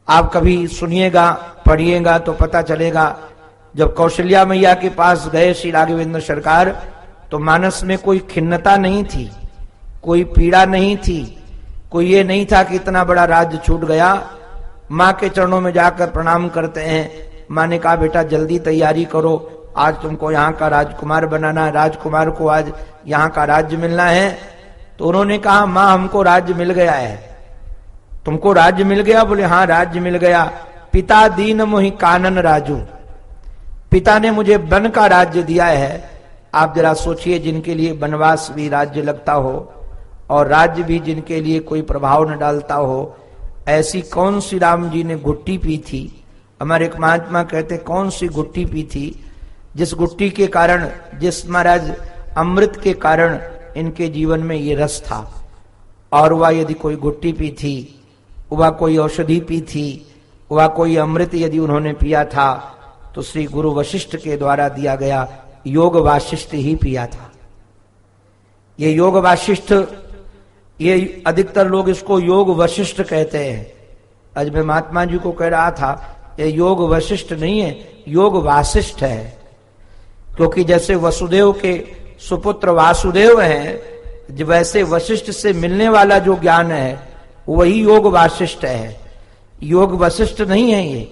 आप कभी सुनिएगा, पढ़िएगा तो पता चलेगा, जब कौशल्या मैया के पास गए श्री राघवेंद्र सरकार, तो मानस में कोई खिन्नता नहीं थी, कोई पीड़ा नहीं थी, कोई ये नहीं था कि इतना बड़ा राज्य छूट गया। माँ के चरणों में जाकर प्रणाम करते हैं। माँ ने कहा बेटा जल्दी तैयारी करो, आज तुमको यहाँ का राजकुमार बनाना है, राजकुमार को आज यहाँ का राज्य मिलना है। तो उन्होंने कहा माँ हमको राज्य मिल गया है। तुमको राज्य मिल गया? बोले हाँ राज्य मिल गया। पिता दीन मोहि कानन राजू, पिता ने मुझे वन का राज्य दिया है। आप जरा सोचिए, जिनके लिए वनवास भी राज्य लगता हो और राज्य भी जिनके लिए कोई प्रभाव न डालता हो, ऐसी कौन सी राम जी ने गुट्टी पी थी। हमारे एक महात्मा कहते कौन सी गुट्टी पी थी, जिस गुट्टी के कारण, जिस महाराज अमृत के कारण इनके जीवन में ये रस था। और वह यदि कोई गुट्टी पी थी, वह कोई औषधि पी थी, वह कोई अमृत यदि उन्होंने पिया था, तो श्री गुरु वशिष्ठ के द्वारा दिया गया योग वाशिष्ठ ही पिया था। ये योग वाशिष्ठ, ये अधिकतर लोग इसको योग वशिष्ठ कहते हैं। आज मैं महात्मा जी को कह रहा था ये योग वशिष्ठ नहीं है, योग वासिष्ठ है। क्योंकि जैसे वसुदेव के सुपुत्र वासुदेव हैं, वैसे वशिष्ठ से मिलने वाला जो ज्ञान है वही योग वासिष्ठ है। योग वशिष्ठ नहीं है, ये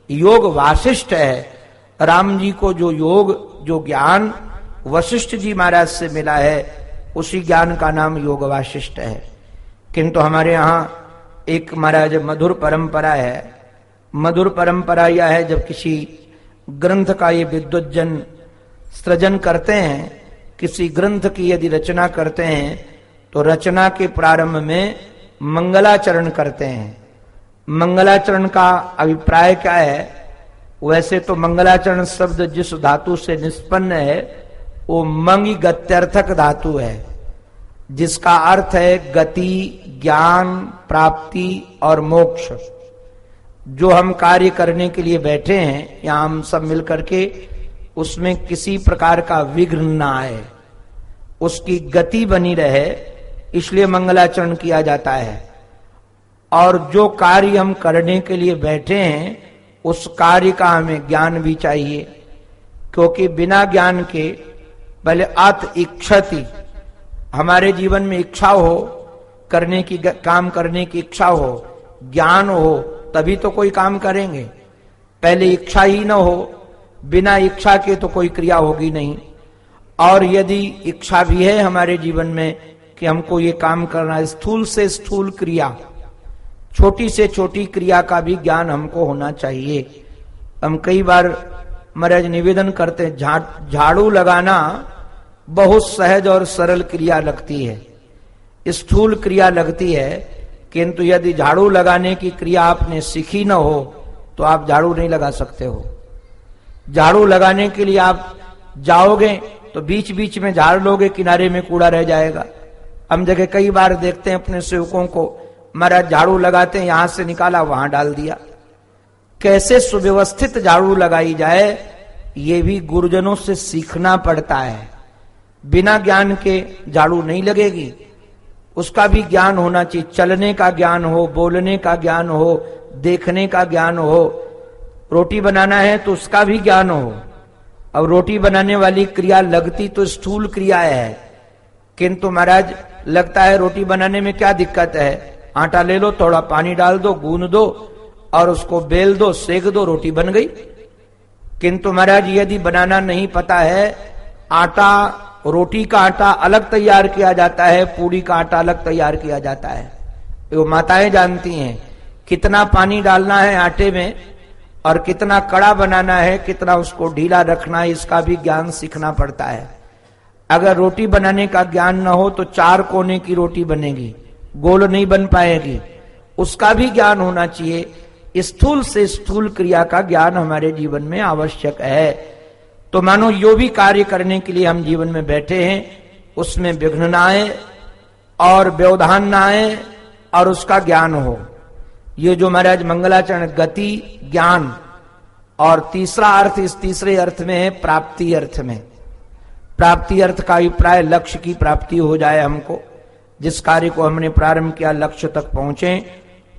योग वासिष्ठ है। राम जी को जो योग, जो ज्ञान वशिष्ठ जी महाराज से मिला है, उसी ज्ञान का नाम योग वासिष्ठ है। किंतु हमारे यहाँ एक महाराज मधुर परंपरा है। मधुर परंपरा यह है, जब किसी ग्रंथ का ये विद्वज्जन सृजन करते हैं किसी ग्रंथ की यदि रचना करते हैं तो रचना के प्रारंभ में मंगलाचरण करते हैं। मंगलाचरण का अभिप्राय क्या है? वैसे तो मंगलाचरण शब्द जिस धातु से निष्पन्न है वो मंगी गत्यर्थक धातु है, जिसका अर्थ है गति, ज्ञान, प्राप्ति और मोक्ष। जो हम कार्य करने के लिए बैठे हैं या हम सब मिलकर के, उसमें किसी प्रकार का विघ्न ना आए, उसकी गति बनी रहे, इसलिए मंगलाचरण किया जाता है। और जो कार्य हम करने के लिए बैठे हैं उस कार्य का हमें ज्ञान भी चाहिए, क्योंकि बिना ज्ञान के पहले अत इच्छति, हमारे जीवन में इच्छा हो करने की, काम करने की इच्छा हो, ज्ञान हो, तभी तो कोई काम करेंगे। पहले इच्छा ही ना हो, बिना इच्छा के तो कोई क्रिया होगी नहीं। और यदि इच्छा भी है हमारे जीवन में कि हमको ये काम करना है, स्थूल से स्थूल क्रिया, छोटी से छोटी क्रिया का भी ज्ञान हमको होना चाहिए। हम कई बार महाराज निवेदन करते हैं, झाड़ू लगाना बहुत सहज और सरल क्रिया लगती है, स्थूल क्रिया लगती है, किंतु यदि झाड़ू लगाने की क्रिया आपने सीखी न हो तो आप झाड़ू नहीं लगा सकते हो। झाड़ू लगाने के लिए आप जाओगे तो बीच बीच में झाड़ लोगे, किनारे में कूड़ा रह जाएगा। हम जगह कई बार देखते हैं अपने सेवकों को, महाराज झाड़ू लगाते हैं, यहां से निकाला वहां डाल दिया। कैसे सुव्यवस्थित झाड़ू लगाई जाए ये भी गुरुजनों से सीखना पड़ता है। बिना ज्ञान के झाड़ू नहीं लगेगी, उसका भी ज्ञान होना चाहिए। चलने का ज्ञान हो, बोलने का ज्ञान हो, देखने का ज्ञान हो। रोटी बनाना है तो उसका भी ज्ञान हो। अब रोटी बनाने वाली क्रिया लगती तो स्थूल क्रिया है, किंतु महाराज लगता है रोटी बनाने में क्या दिक्कत है, आटा ले लो, थोड़ा पानी डाल दो, गूंद दो और उसको बेल दो, सेक दो, रोटी बन गई। किंतु महाराज यदि बनाना नहीं पता है, आटा, रोटी का आटा अलग तैयार किया जाता है, पूड़ी का आटा अलग तैयार किया जाता है। वो माताएं जानती हैं कितना पानी डालना है आटे में और कितना कड़ा बनाना है, कितना उसको ढीला रखना है, इसका भी ज्ञान सीखना पड़ता है। अगर रोटी बनाने का ज्ञान न हो तो 4 कोने की रोटी बनेगी, गोल नहीं बन पाएगी, उसका भी ज्ञान होना चाहिए। स्थूल से स्थूल क्रिया का ज्ञान हमारे जीवन में आवश्यक है। तो मानो जो भी कार्य करने के लिए हम जीवन में बैठे हैं उसमें विघ्न न आए और व्यवधान न आए और उसका ज्ञान हो। ये जो महाराज मंगलाचरण गति, ज्ञान, और तीसरा अर्थ इस तीसरे अर्थ में है प्राप्ति अर्थ में। प्राप्ति अर्थ का अभिप्राय लक्ष्य की प्राप्ति हो जाए, हमको जिस कार्य को हमने प्रारंभ किया लक्ष्य तक पहुंचे।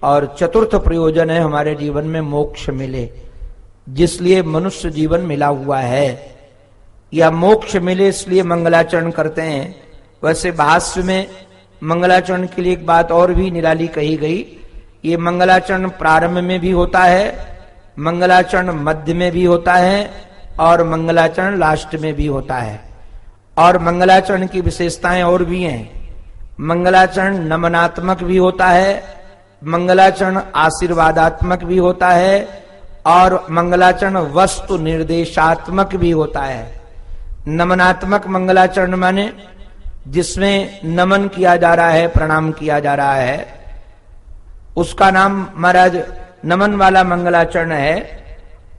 और चतुर्थ प्रयोजन है हमारे जीवन में मोक्ष मिले, जिसलिए मनुष्य जीवन मिला हुआ है, या मोक्ष मिले इसलिए मंगलाचरण करते हैं। वैसे भाष्य में मंगलाचरण के लिए एक बात और भी निराली कही गई, ये मंगलाचरण प्रारंभ में भी होता है, मंगलाचरण मध्य में भी होता है और मंगलाचरण लास्ट में भी होता है। और मंगलाचरण की विशेषताएं और भी हैं। मंगलाचरण नमनात्मक भी होता है, मंगलाचरण आशीर्वादात्मक भी होता है और मंगलाचरण वस्तु निर्देशात्मक भी होता है। नमनात्मक मंगलाचरण माने जिसमें नमन किया जा रहा है, प्रणाम किया जा रहा है, उसका नाम महाराज नमन वाला मंगलाचरण है।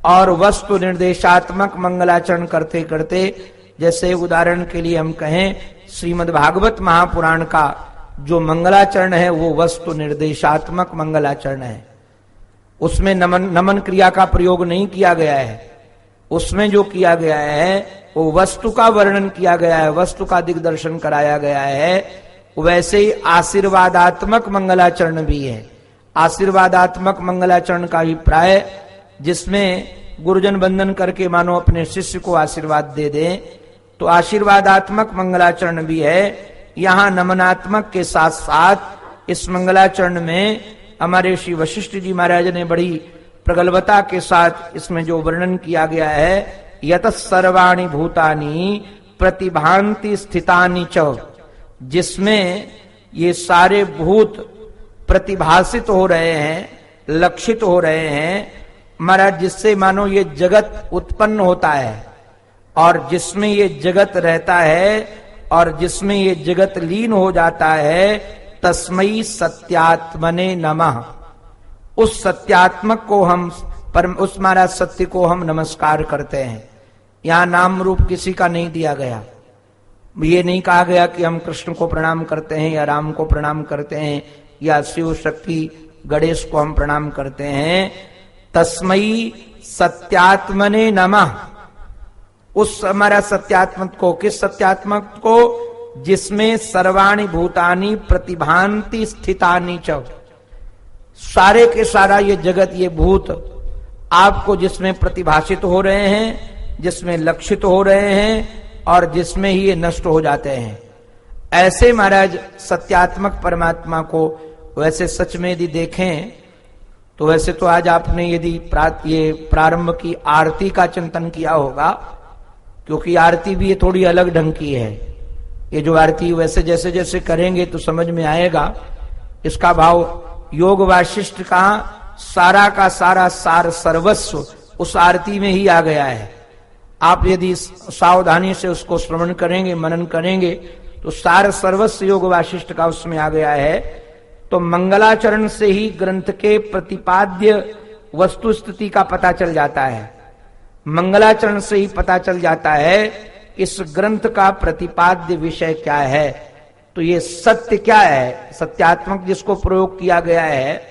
और वस्तु निर्देशात्मक मंगलाचरण करते करते, जैसे उदाहरण के लिए हम कहें श्रीमद् भागवत महापुराण का जो मंगलाचरण है वो वस्तु निर्देशात्मक मंगलाचरण है। उसमें नमन क्रिया का प्रयोग नहीं किया गया है, उसमें जो किया गया है वो वस्तु का वर्णन किया गया है, वस्तु का दिग्दर्शन कराया गया है। वैसे ही आशीर्वादात्मक मंगलाचरण भी है। आशीर्वादात्मक मंगलाचरण का अभिप्राय जिसमें गुरुजन बंदन करके मानो अपने शिष्य को आशीर्वाद दे दें, तो आशीर्वादात्मक मंगलाचरण भी है। यहां नमनात्मक के साथ साथ इस मंगलाचरण में हमारे श्री वशिष्ठ जी महाराज ने बड़ी प्रगल्भता के साथ इसमें जो वर्णन किया गया है, यत सर्वाणि भूतानि प्रतिभांति स्थितानि च, जिसमें ये सारे भूत प्रतिभासित हो रहे हैं, लक्षित हो रहे हैं महाराज, जिससे मानो ये जगत उत्पन्न होता है। और जिसमें ये जगत रहता है और जिसमें ये जगत लीन हो जाता है, तस्मै सत्यात्मने नमः। उस सत्यात्मक को हम उस महाराज सत्य को हम नमस्कार करते हैं। यहां नाम रूप किसी का नहीं दिया गया। ये नहीं कहा गया कि हम कृष्ण को प्रणाम करते हैं या राम को प्रणाम करते हैं या शिव शक्ति गणेश को हम प्रणाम करते हैं। तस्मै सत्यात्मने नमः। उस हमारा सत्यात्मक को, किस सत्यात्मक को? जिसमें सर्वाणि भूतानि प्रतिभांति स्थितानि च। सारे के सारा ये जगत, ये भूत आपको जिसमें प्रतिभाषित हो रहे हैं, जिसमें लक्षित हो रहे हैं और जिसमें ही ये नष्ट हो जाते हैं, ऐसे महाराज सत्यात्मक परमात्मा को वैसे सच में यदि देखें तो वैसे तो आज आपने यदि ये प्रारंभ की आरती का चिंतन किया होगा, क्योंकि आरती भी ये थोड़ी अलग ढंग की है। ये जो आरती वैसे जैसे जैसे करेंगे तो समझ में आएगा। इसका भाव योग वाशिष्ठ का सारा सार सर्वस्व उस आरती में ही आ गया है। आप यदि सावधानी से उसको श्रवण करेंगे, मनन करेंगे, तो सार सर्वस्व योग वाशिष्ठ का उसमें आ गया है। तो मंगलाचरण से ही ग्रंथ के प्रतिपाद्य वस्तु स्थिति का पता चल जाता है। मंगलाचरण से ही पता चल जाता है इस ग्रंथ का प्रतिपाद्य विषय क्या है। तो ये सत्य क्या है, सत्यात्मक जिसको प्रयोग किया गया है,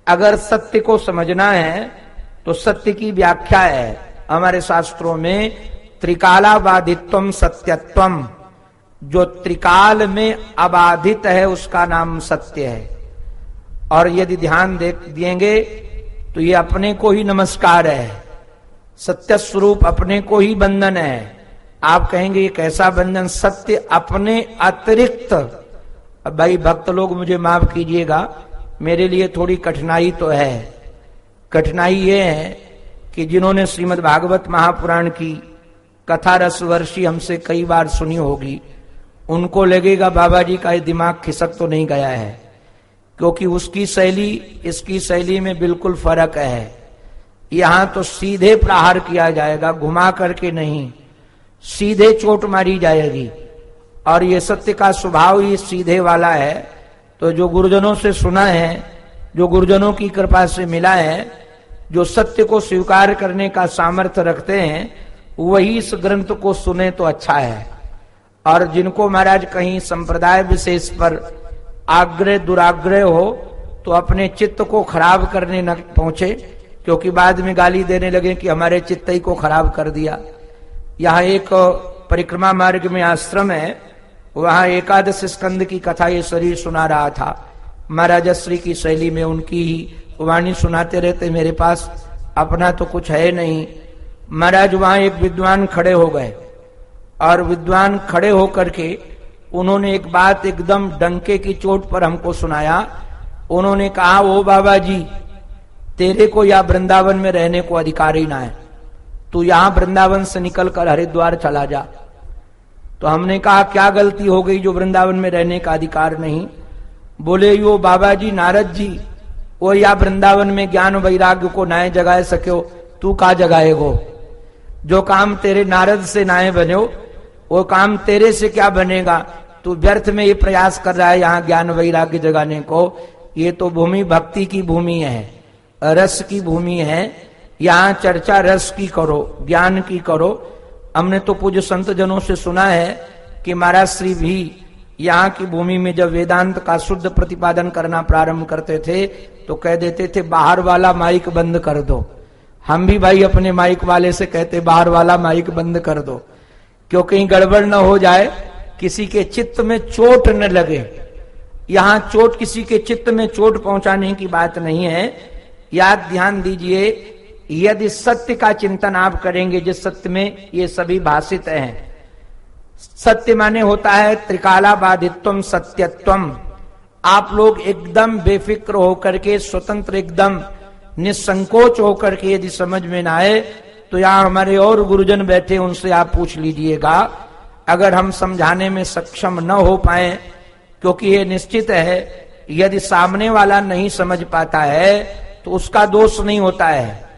अगर सत्य को समझना है तो सत्य की व्याख्या है हमारे शास्त्रों में त्रिकालाबाधित्वम सत्यत्वम। जो त्रिकाल में अबाधित है उसका नाम सत्य है। और यदि ध्यान देंगे तो ये अपने को ही नमस्कार है, सत्य स्वरूप अपने को ही बंधन है। आप कहेंगे ये कैसा बंधन? सत्य अपने अतिरिक्त। अब भाई भक्त लोग मुझे माफ कीजिएगा, मेरे लिए थोड़ी कठिनाई तो है। कठिनाई ये है कि जिन्होंने श्रीमद् भागवत महापुराण की कथा रसवर्षी हमसे कई बार सुनी होगी, उनको लगेगा बाबा जी का ये दिमाग खिसक तो नहीं गया है, क्योंकि उसकी शैली इसकी शैली में बिल्कुल फर्क है। यहां तो सीधे प्रहार किया जाएगा, घुमा करके नहीं, सीधे चोट मारी जाएगी। और ये सत्य का स्वभाव ही सीधे वाला है। तो जो गुरुजनों से सुना है, जो गुरुजनों की कृपा से मिला है, जो सत्य को स्वीकार करने का सामर्थ्य रखते हैं, वही इस ग्रंथ को सुने तो अच्छा है। और जिनको महाराज कहीं संप्रदाय विशेष पर आग्रह दुराग्रह हो तो अपने चित्त को खराब करने न पहुंचे, क्योंकि बाद में गाली देने लगे कि हमारे चित्त ही को खराब कर दिया। यहाँ एक परिक्रमा मार्ग में आश्रम है, वहां एकादश स्कंद की कथा ये शरीर सुना रहा था। महाराजा श्री की शैली में उनकी ही वाणी सुनाते रहते। मेरे पास अपना तो कुछ है नहीं। महाराज वहां एक विद्वान खड़े हो गए और विद्वान खड़े होकर के उन्होंने एक बात एकदम डंके की चोट पर हमको सुनाया। उन्होंने कहा, ओ बाबा जी, तेरे को या वृंदावन में रहने को अधिकार ही ना है, तू यहां वृंदावन से निकलकर हरिद्वार चला जा। तो हमने कहा क्या गलती हो गई जो वृंदावन में रहने का अधिकार नहीं? बोले, यो बाबा जी नारद जी वो या वृंदावन में ज्ञान वैराग्य को नाए जगाए सको, तू का जगाएगो? जो काम तेरे नारद से नाए बनो वो काम तेरे से क्या बनेगा? तू व्यर्थ में ये प्रयास कर रहा है यहाँ ज्ञान वैराग्य जगाने को। ये तो भूमि भक्ति की भूमि है, रस की भूमि है। यहाँ चर्चा रस की करो, ज्ञान की करो। हमने तो पूज्य संत जनों से सुना है कि महाराज श्री भी यहाँ की भूमि में जब वेदांत का शुद्ध प्रतिपादन करना प्रारंभ करते थे तो कह देते थे बाहर वाला माइक बंद कर दो। हम भी भाई अपने माइक वाले से कहते बाहर वाला माइक बंद कर दो, क्यों कहीं गड़बड़ न हो जाए, किसी के चित्त में चोट न लगे। यहाँ चोट, किसी के चित्त में चोट पहुंचाने की बात नहीं है। याद ध्यान दीजिए, यदि सत्य का चिंतन आप करेंगे, जिस सत्य में ये सभी भाषित हैं, सत्य माने होता है त्रिकालाबाधित्वम सत्यत्वम। आप लोग एकदम बेफिक्र होकर के, स्वतंत्र एकदम निसंकोच होकर के यदि समझ में ना आए तो यहाँ हमारे और गुरुजन बैठे, उनसे आप पूछ लीजिएगा। अगर हम समझाने में सक्षम न हो पाए, क्योंकि ये निश्चित है यदि सामने वाला नहीं समझ पाता है तो उसका दोष नहीं होता है,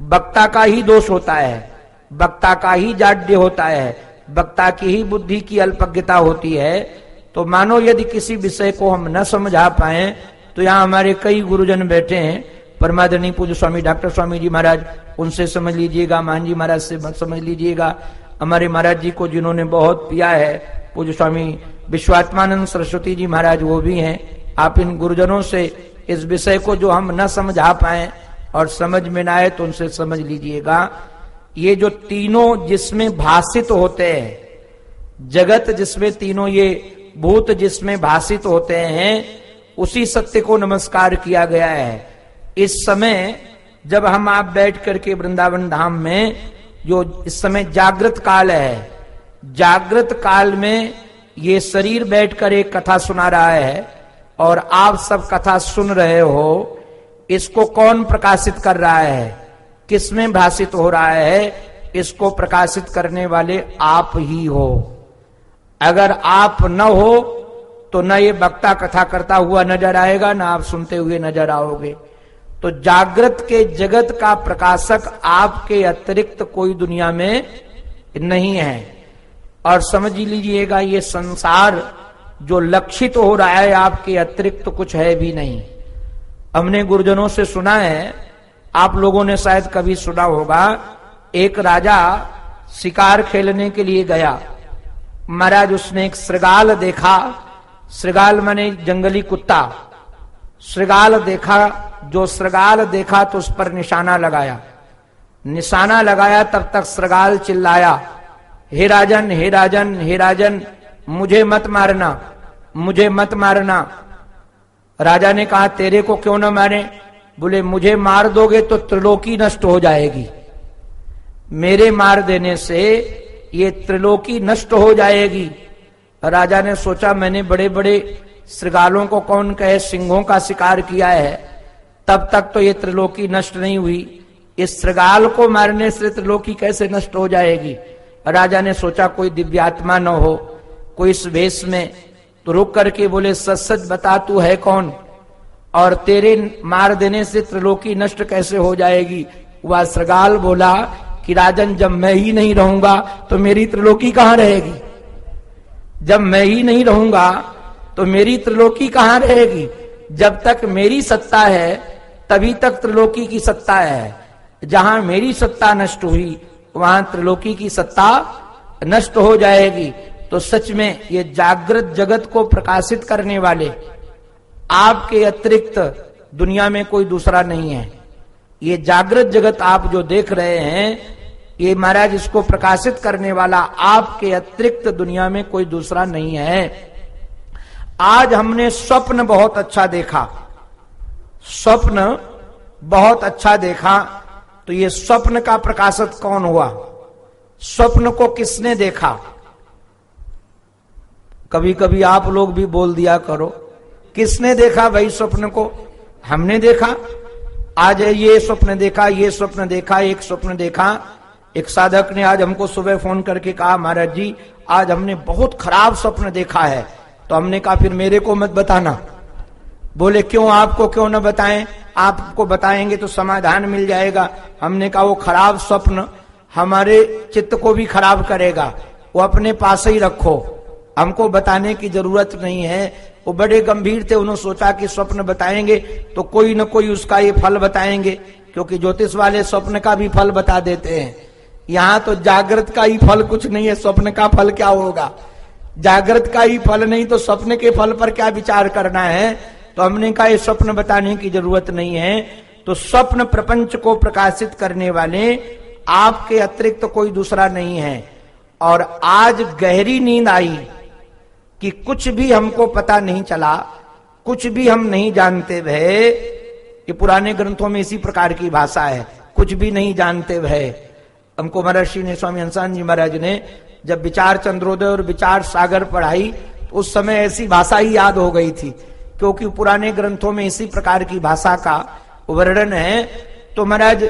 वक्ता का ही दोष होता है। वक्ता का ही जाड्य होता है, वक्ता की ही बुद्धि की अल्पज्ञता होती है। तो मानो यदि किसी विषय को हम न समझा पाए, तो यहाँ हमारे कई गुरुजन बैठे हैं, परमादरणीय पूज्य स्वामी डॉक्टर स्वामी जी महाराज, उनसे समझ लीजिएगा, मान जी महाराज से समझ लीजिएगा, हमारे महाराज जी को जिन्होंने बहुत पिया है, पूज्य स्वामी विश्वात्मानंद सरस्वती जी महाराज, वो भी हैं। आप इन गुरुजनों से इस विषय को जो हम न समझा पाए और समझ में न आए, तो उनसे समझ लीजिएगा। ये जो तीनों जिसमें भाषित होते हैं, जगत जिसमें तीनों ये भूत जिसमें भाषित होते हैं, उसी सत्य को नमस्कार किया गया है। इस समय जब हम आप बैठ करके वृंदावन धाम में, जो इस समय जागृत काल है, जागृत काल में ये शरीर बैठकर एक कथा सुना रहा है और आप सब कथा सुन रहे हो, इसको कौन प्रकाशित कर रहा है, किसमें भाषित हो रहा है? इसको प्रकाशित करने वाले आप ही हो। अगर आप न हो तो न ये वक्ता कथा करता हुआ नजर आएगा, न आप सुनते हुए नजर आओगे। तो जागृत के जगत का प्रकाशक आपके अतिरिक्त कोई दुनिया में नहीं है। और समझ लीजिएगा, ये संसार जो लक्षित हो रहा है, आपके अतिरिक्त कुछ है भी नहीं। हमने गुरुजनों से सुना है, आप लोगों ने शायद कभी सुना होगा, एक राजा शिकार खेलने के लिए गया। महाराज उसने एक श्रृगाल देखा, श्रृगाल माने जंगली कुत्ता, श्रृगाल देखा। जो श्रृगाल देखा तो उस पर निशाना लगाया, निशाना लगाया, तब तक श्रृगाल चिल्लाया, हे राजन, हे राजन, हे राजन, मुझे मत मारना, मुझे मत मारना। राजा ने कहा, तेरे को क्यों न मारे? बोले, मुझे मार दोगे तो त्रिलोकी नष्ट हो जाएगी, मेरे मार देने से ये त्रिलोकी नष्ट हो जाएगी। राजा ने सोचा, मैंने बड़े बड़े श्रृगालों को कौन कहे सिंहों का शिकार किया है, तब तक तो ये त्रिलोकी नष्ट नहीं हुई, इस श्रृगाल को मारने से त्रिलोकी कैसे नष्ट हो जाएगी? राजा ने सोचा कोई दिव्यात्मा न हो, कोई इस वेश में, तो रुक करके बोले, सच सच बता तू है कौन, और तेरे मार देने से त्रिलोकी नष्ट कैसे हो जाएगी? वह श्रृगाल बोला कि राजन, जब मैं ही नहीं रहूंगा तो मेरी त्रिलोकी कहां रहेगी? जब मैं ही नहीं रहूंगा तो मेरी त्रिलोकी कहां रहेगी? जब तक मेरी सत्ता है तभी तक त्रिलोकी की सत्ता है, जहां मेरी सत्ता नष्ट हुई वहां त्रिलोकी की सत्ता नष्ट हो जाएगी। तो सच में ये जागृत जगत को प्रकाशित करने वाले आपके अतिरिक्त दुनिया में कोई दूसरा नहीं है। ये जागृत जगत आप जो देख रहे हैं, ये महाराज इसको प्रकाशित करने वाला आपके अतिरिक्त दुनिया में कोई दूसरा नहीं है। आज हमने स्वप्न बहुत अच्छा देखा, स्वप्न बहुत अच्छा देखा, तो ये स्वप्न का प्रकाशक कौन हुआ? स्वप्न को किसने देखा? कभी कभी आप लोग भी बोल दिया करो, किसने देखा भाई स्वप्न को? हमने देखा। आज ये स्वप्न देखा, ये स्वप्न देखा, एक स्वप्न देखा। एक साधक ने आज हमको सुबह फोन करके कहा, महाराज जी आज हमने बहुत खराब स्वप्न देखा है। तो हमने कहा फिर मेरे को मत बताना। बोले क्यों, आपको क्यों न बताएं, आपको बताएंगे तो समाधान मिल जाएगा। हमने कहा वो खराब स्वप्न हमारे चित्त को भी खराब करेगा, वो अपने पास ही रखो, हमको बताने की जरूरत नहीं है। वो बड़े गंभीर थे, उन्होंने सोचा कि स्वप्न बताएंगे तो कोई न कोई उसका ये फल बताएंगे, क्योंकि ज्योतिष वाले स्वप्न का भी फल बता देते हैं। यहाँ तो जागृत का ही फल कुछ नहीं है, स्वप्न का फल क्या होगा? जागृत का ही फल नहीं तो स्वप्न के फल पर क्या विचार करना है? तो हमने कहा ये स्वप्न बताने की जरूरत नहीं है। तो स्वप्न प्रपंच को प्रकाशित करने वाले आपके अतिरिक्त कोई दूसरा नहीं है। और आज गहरी नींद आई कि कुछ भी हमको पता नहीं चला, कुछ भी हम नहीं जानते भय। ये पुराने ग्रंथों में इसी प्रकार की भाषा है, कुछ भी नहीं जानते भय। हमको महर्षि ने, स्वामी हंसान जी महाराज ने जब विचार चंद्रोदय और विचार सागर पढ़ाई तो उस समय ऐसी भाषा ही याद हो गई थी, क्योंकि पुराने ग्रंथों में इसी प्रकार की भाषा का वर्णन है। तो महाराज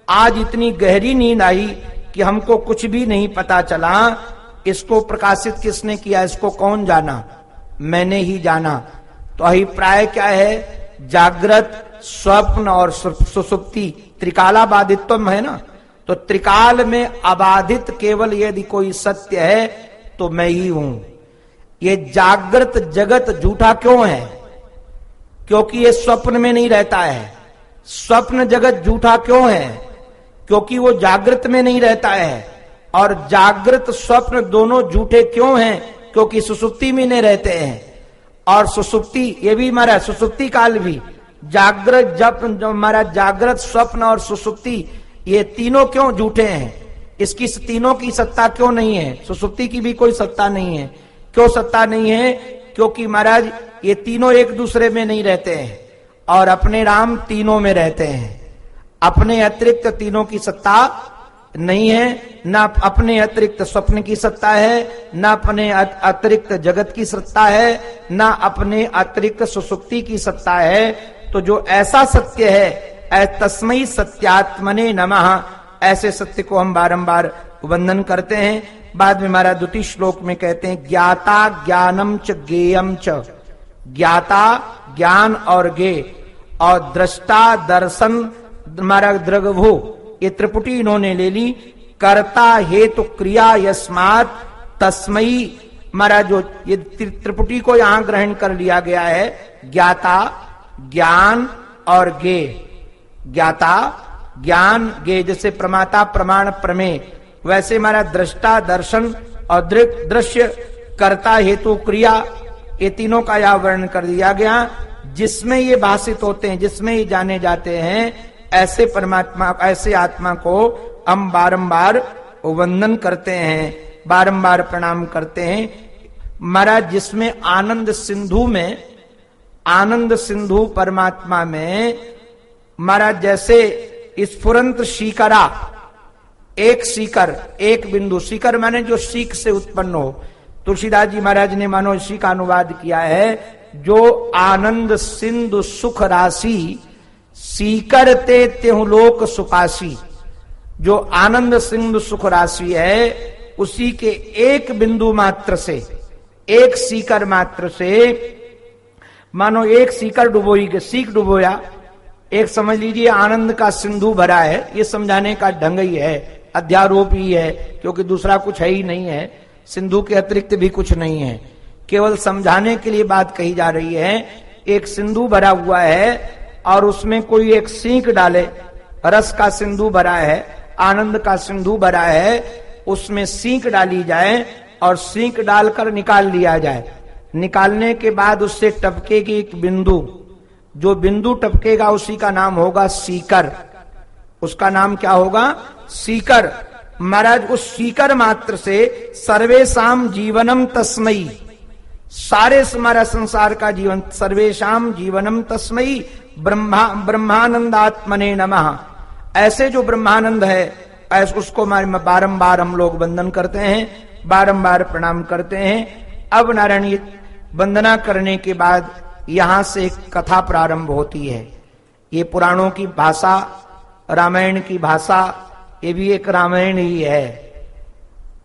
आज इतनी गहरी नींद आई कि हमको कुछ भी नहीं पता चला। इसको प्रकाशित किसने किया, इसको कौन जाना? मैंने ही जाना। तो अभिप्राय क्या है? जागृत, स्वप्न और सुसुप्ति त्रिकाला बाधित्व है ना, तो त्रिकाल में अबाधित केवल यदि कोई सत्य है तो मैं ही हूं। ये जागृत जगत झूठा क्यों है? क्योंकि ये स्वप्न में नहीं रहता है। स्वप्न जगत झूठा क्यों है? क्योंकि वो जागृत में नहीं रहता है। और जागृत स्वप्न दोनों झूठे क्यों हैं? क्योंकि सुसुप्ति में नहीं रहते हैं। और सुसुप्ति, ये भी हमारा सुसुप्ति काल भी जागृत, जब हमारा जागृत, स्वप्न और सुसुप्ति, ये तीनों क्यों झूठे हैं? इसकी तीनों की सत्ता क्यों नहीं है? सुसुप्ति की भी कोई सत्ता नहीं है। क्यों सत्ता नहीं है? क्योंकि महाराज ये तीनों एक दूसरे में नहीं रहते हैं और अपने राम तीनों में रहते हैं। अपने अतिरिक्त तीनों की सत्ता नहीं है। ना अपने अतिरिक्त स्वप्न की सत्ता है, ना अपने अतिरिक्त जगत की सत्ता है, ना अपने अतिरिक्त सुसुप्ति की सत्ता है। तो जो ऐसा सत्य है, तस्मै सत्यात्मने नमः, ऐसे सत्य को हम बारंबार वंदन करते हैं। बाद में हमारा द्वितीय श्लोक में कहते हैं ज्ञाता ज्ञानम च ज्ञेयम च, ज्ञाता ज्ञान और ज्ञेय, और दृष्टा दर्शन, हमारा द्रगभू, ये त्रिपुटी इन्होंने ले ली। कर्ता हेतु क्रिया यस्मात् तस्मयी, हमारा जो ये त्रिपुटी को यहां ग्रहण कर लिया गया है, ज्ञाता ज्ञान और ज्ञेय। ज्ञाता ज्ञान ज्ञेय, जैसे प्रमाता प्रमाण प्रमेय, वैसे हमारा दृष्टा दर्शन और दृश्य, कर्ता हेतु क्रिया, ये तीनों का यह वर्णन कर दिया गया। जिसमें ये भाषित होते हैं, जिसमें ये जाने जाते हैं, ऐसे परमात्मा, ऐसे आत्मा को हम बारंबार वंदन करते हैं, बारंबार प्रणाम करते हैं। महाराज जिसमें आनंद सिंधु में, आनंद सिंधु परमात्मा में महाराज जैसे स्फुरंत सीकरा, एक सीकर, एक बिंदु, सीकर माने जो सीख से उत्पन्न हो। तुलसीदास जी महाराज ने मानो इसी का अनुवाद किया है, जो आनंद सिंधु सुख राशि सीकर ते त्यहु लोक सुपासी। जो आनंद सिंधु सुख राशि है, उसी के एक बिंदु मात्र से, एक सीकर मात्र से, मानो एक सीकर डुबोई के, सीख डुबोया, एक समझ लीजिए आनंद का सिंधु भरा है। ये समझाने का ढंग ही है, अध्यारोप ही है, क्योंकि दूसरा कुछ है ही नहीं है, सिंधु के अतिरिक्त भी कुछ नहीं है, केवल समझाने के लिए बात कही जा रही है। एक सिंधु भरा हुआ है और उसमें कोई एक सीख डाले, रस का सिंधु भरा है, आनंद का सिंधु भरा है, उसमें सीख डाली जाए और सीख डालकर निकाल लिया जाए। निकालने के बाद उससे टपकेगी एक बिंदु, जो बिंदु टपकेगा उसी का नाम होगा सीकर। उसका नाम क्या होगा? सीकर। महाराज उस सीकर मात्र से सर्वेशाम जीवनम तस्मयी, सारे हमारा संसार का जीवन, सर्वेशाम जीवनम तस्मयी ब्रह्मानंदात्मने नमः, ऐसे जो ब्रह्मानंद है, ऐसे उसको बारंबार हम लोग वंदन करते हैं, बारंबार प्रणाम करते हैं। अब नारायण वंदना करने के बाद यहां से एक कथा प्रारंभ होती है। ये पुराणों की भाषा, रामायण की भाषा, ये भी एक रामायण ही है।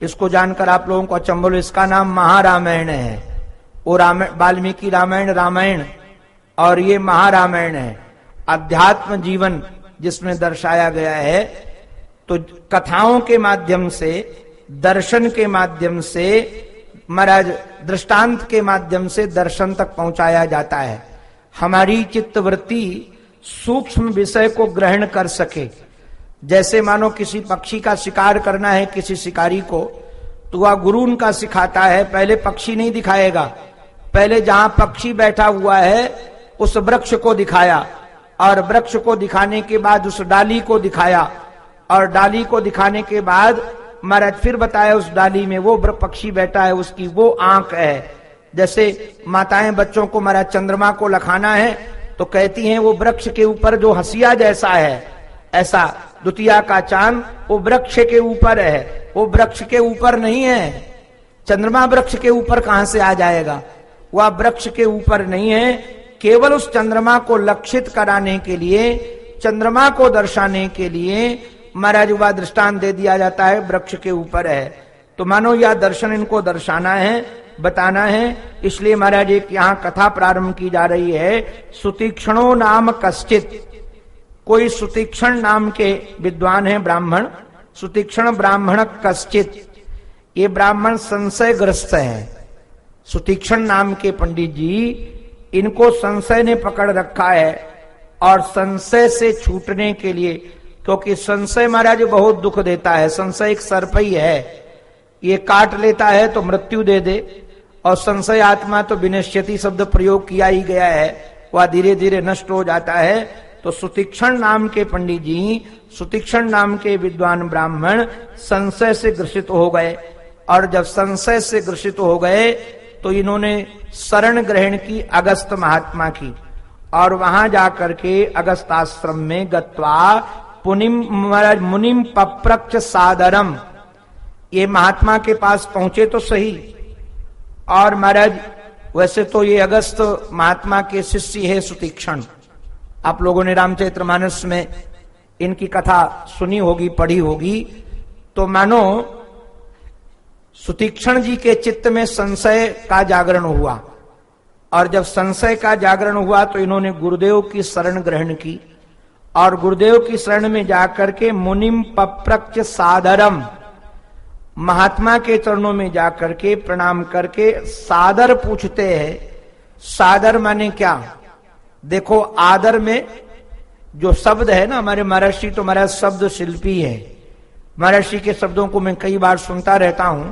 इसको जानकर आप लोगों को अचंभव, इसका नाम महारामायण है। वो वाल्मीकि रामायण रामायण और ये महारामायण है। अध्यात्म जीवन जिसमें दर्शाया गया है, तो कथाओं के माध्यम से, दर्शन के माध्यम से, महाराज दृष्टांत के माध्यम से दर्शन तक पहुंचाया जाता है। हमारी चित्तवृत्ति सूक्ष्म विषय को ग्रहण कर सके। जैसे मानो किसी पक्षी का शिकार करना है किसी शिकारी को, तो वह गुरु उनका सिखाता है, पहले पक्षी नहीं दिखाएगा, पहले जहां पक्षी बैठा हुआ है उस वृक्ष को दिखाया, और वृक्ष को दिखाने के बाद उस डाली को दिखाया, और डाली को दिखाने के बाद महाराज फिर बताया उस डाली में वो पक्षी बैठा है, उसकी वो आंख है। जैसे माताएं बच्चों को महाराज चंद्रमा को लखाना है तो कहती हैं वो वृक्ष के ऊपर जो हंसिया जैसा है, ऐसा द्वितीया का चांद वो वृक्ष के ऊपर है, वो वृक्ष के ऊपर नहीं है। चंद्रमा वृक्ष के ऊपर कहां से आ जाएगा? वह वृक्ष के ऊपर नहीं है। केवल उस चंद्रमा को लक्षित कराने के लिए, चंद्रमा को दर्शाने के लिए महाराज वह दृष्टांत दे दिया जाता है, वृक्ष के ऊपर है। तो मानो यह दर्शन इनको दर्शाना है, बताना है, इसलिए महाराज एक यहाँ कथा प्रारंभ की जा रही है। सुतीक्षणो नाम कश्चित, कोई सुतीक्षण नाम के विद्वान है, ब्राह्मण, सुतीक्षण ब्राह्मण कश्चित, ये ब्राह्मण संशयग्रस्त है। सुतीक्षण नाम के पंडित जी, इनको संशय ने पकड़ रखा है और संशय से छूटने के लिए, क्योंकि संशय महाराज बहुत दुख देता है। संशय एक सर्प ही है, ये काट लेता है तो मृत्यु दे दे, और संशय आत्मा तो विनश्यति शब्द प्रयोग किया ही गया है, वह धीरे धीरे नष्ट हो जाता है। तो सुतीक्षण नाम के पंडित जी, सुतीक्षण नाम के विद्वान ब्राह्मण संशय से ग्रसित हो गए, और जब संशय से ग्रसित हो गए तो इन्होंने शरण ग्रहण की अगस्त महात्मा की, और वहां जाकर के अगस्त आश्रम में गत्वा मुनिम पप्रक्ष सादरम, ये महात्मा के पास पहुंचे तो सही। और महाराज वैसे तो ये अगस्त महात्मा के शिष्य है सुतीक्षण, आप लोगों ने रामचरितमानस में इनकी कथा सुनी होगी, पढ़ी होगी। तो मानो सुतीक्षण जी के चित्त में संशय का जागरण हुआ, और जब संशय का जागरण हुआ तो इन्होंने गुरुदेव की शरण ग्रहण की, और गुरुदेव की शरण में जाकर के मुनिम पप्रक्ष सादरम, महात्मा के चरणों में जाकर के प्रणाम करके सादर पूछते हैं। सादर माने क्या? देखो, आदर में जो शब्द है ना, हमारे महर्षि तो महाराज शब्द शिल्पी है। महर्षि के शब्दों को मैं कई बार सुनता रहता हूं,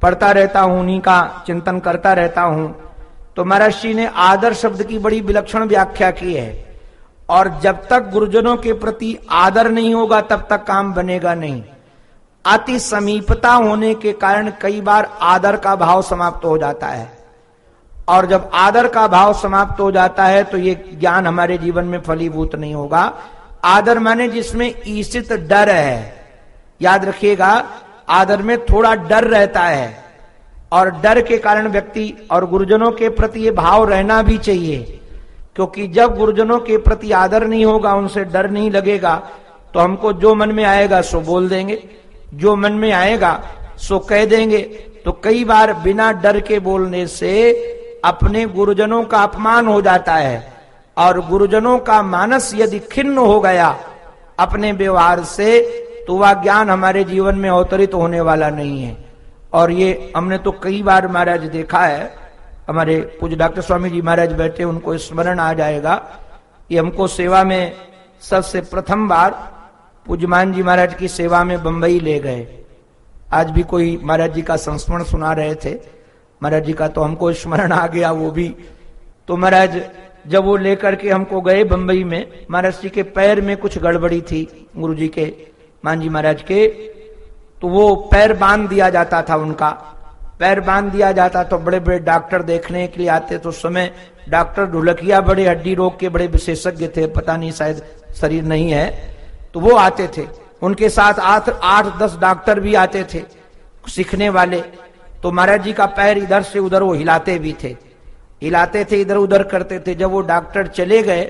पढ़ता रहता हूं, उन्हीं का चिंतन करता रहता हूं। तो महर्षि ने आदर शब्द की बड़ी विलक्षण व्याख्या की है, और जब तक गुरुजनों के प्रति आदर नहीं होगा तब तक काम बनेगा नहीं। अति समीपता होने के कारण कई बार आदर का भाव समाप्त हो जाता है, और जब आदर का भाव समाप्त हो जाता है तो ये ज्ञान हमारे जीवन में फलीभूत नहीं होगा। आदर माने जिसमें ईशित डर है, याद रखिएगा, आदर में थोड़ा डर रहता है, और डर के कारण व्यक्ति, और गुरुजनों के प्रति ये भाव रहना भी चाहिए, क्योंकि जब गुरुजनों के प्रति आदर नहीं होगा, उनसे डर नहीं लगेगा, तो हमको जो मन में आएगा सो बोल देंगे, जो मन में आएगा सो कह देंगे। तो कई बार बिना डर के बोलने से अपने गुरुजनों का अपमान हो जाता है, और गुरुजनों का मानस यदि खिन्न हो गया अपने व्यवहार से, तो वह ज्ञान हमारे जीवन में अवतरित होने वाला नहीं है। और ये हमने तो कई बार महाराज देखा है। हमारे पूज्य डॉक्टर स्वामी जी महाराज बैठे, उनको स्मरण आ जाएगा। ये हमको सेवा में सबसे प्रथम बार पूज्यमान जी महाराज की सेवा में बंबई ले गए। आज भी कोई महाराज जी का संस्मरण सुना रहे थे, महाराज जी का तो हमको स्मरण आ गया वो भी। तो महाराज जब वो लेकर के हमको गए बंबई में, महाराज जी के पैर में कुछ गड़बड़ी थी, गुरु जी के, मान जी महाराज के, तो वो पैर बांध दिया जाता था, उनका पैर बांध दिया जाता। तो बड़े बड़े डॉक्टर देखने के लिए आते, तो उस समय डॉक्टर ढोलकिया बड़े हड्डी रोग के बड़े विशेषज्ञ थे, पता नहीं शायद शरीर नहीं है, तो वो आते थे। उनके साथ 8-10 डॉक्टर भी आते थे सीखने वाले। तो महाराज जी का पैर इधर से उधर वो हिलाते भी थे, हिलाते थे, इधर उधर करते थे। जब वो डॉक्टर चले गए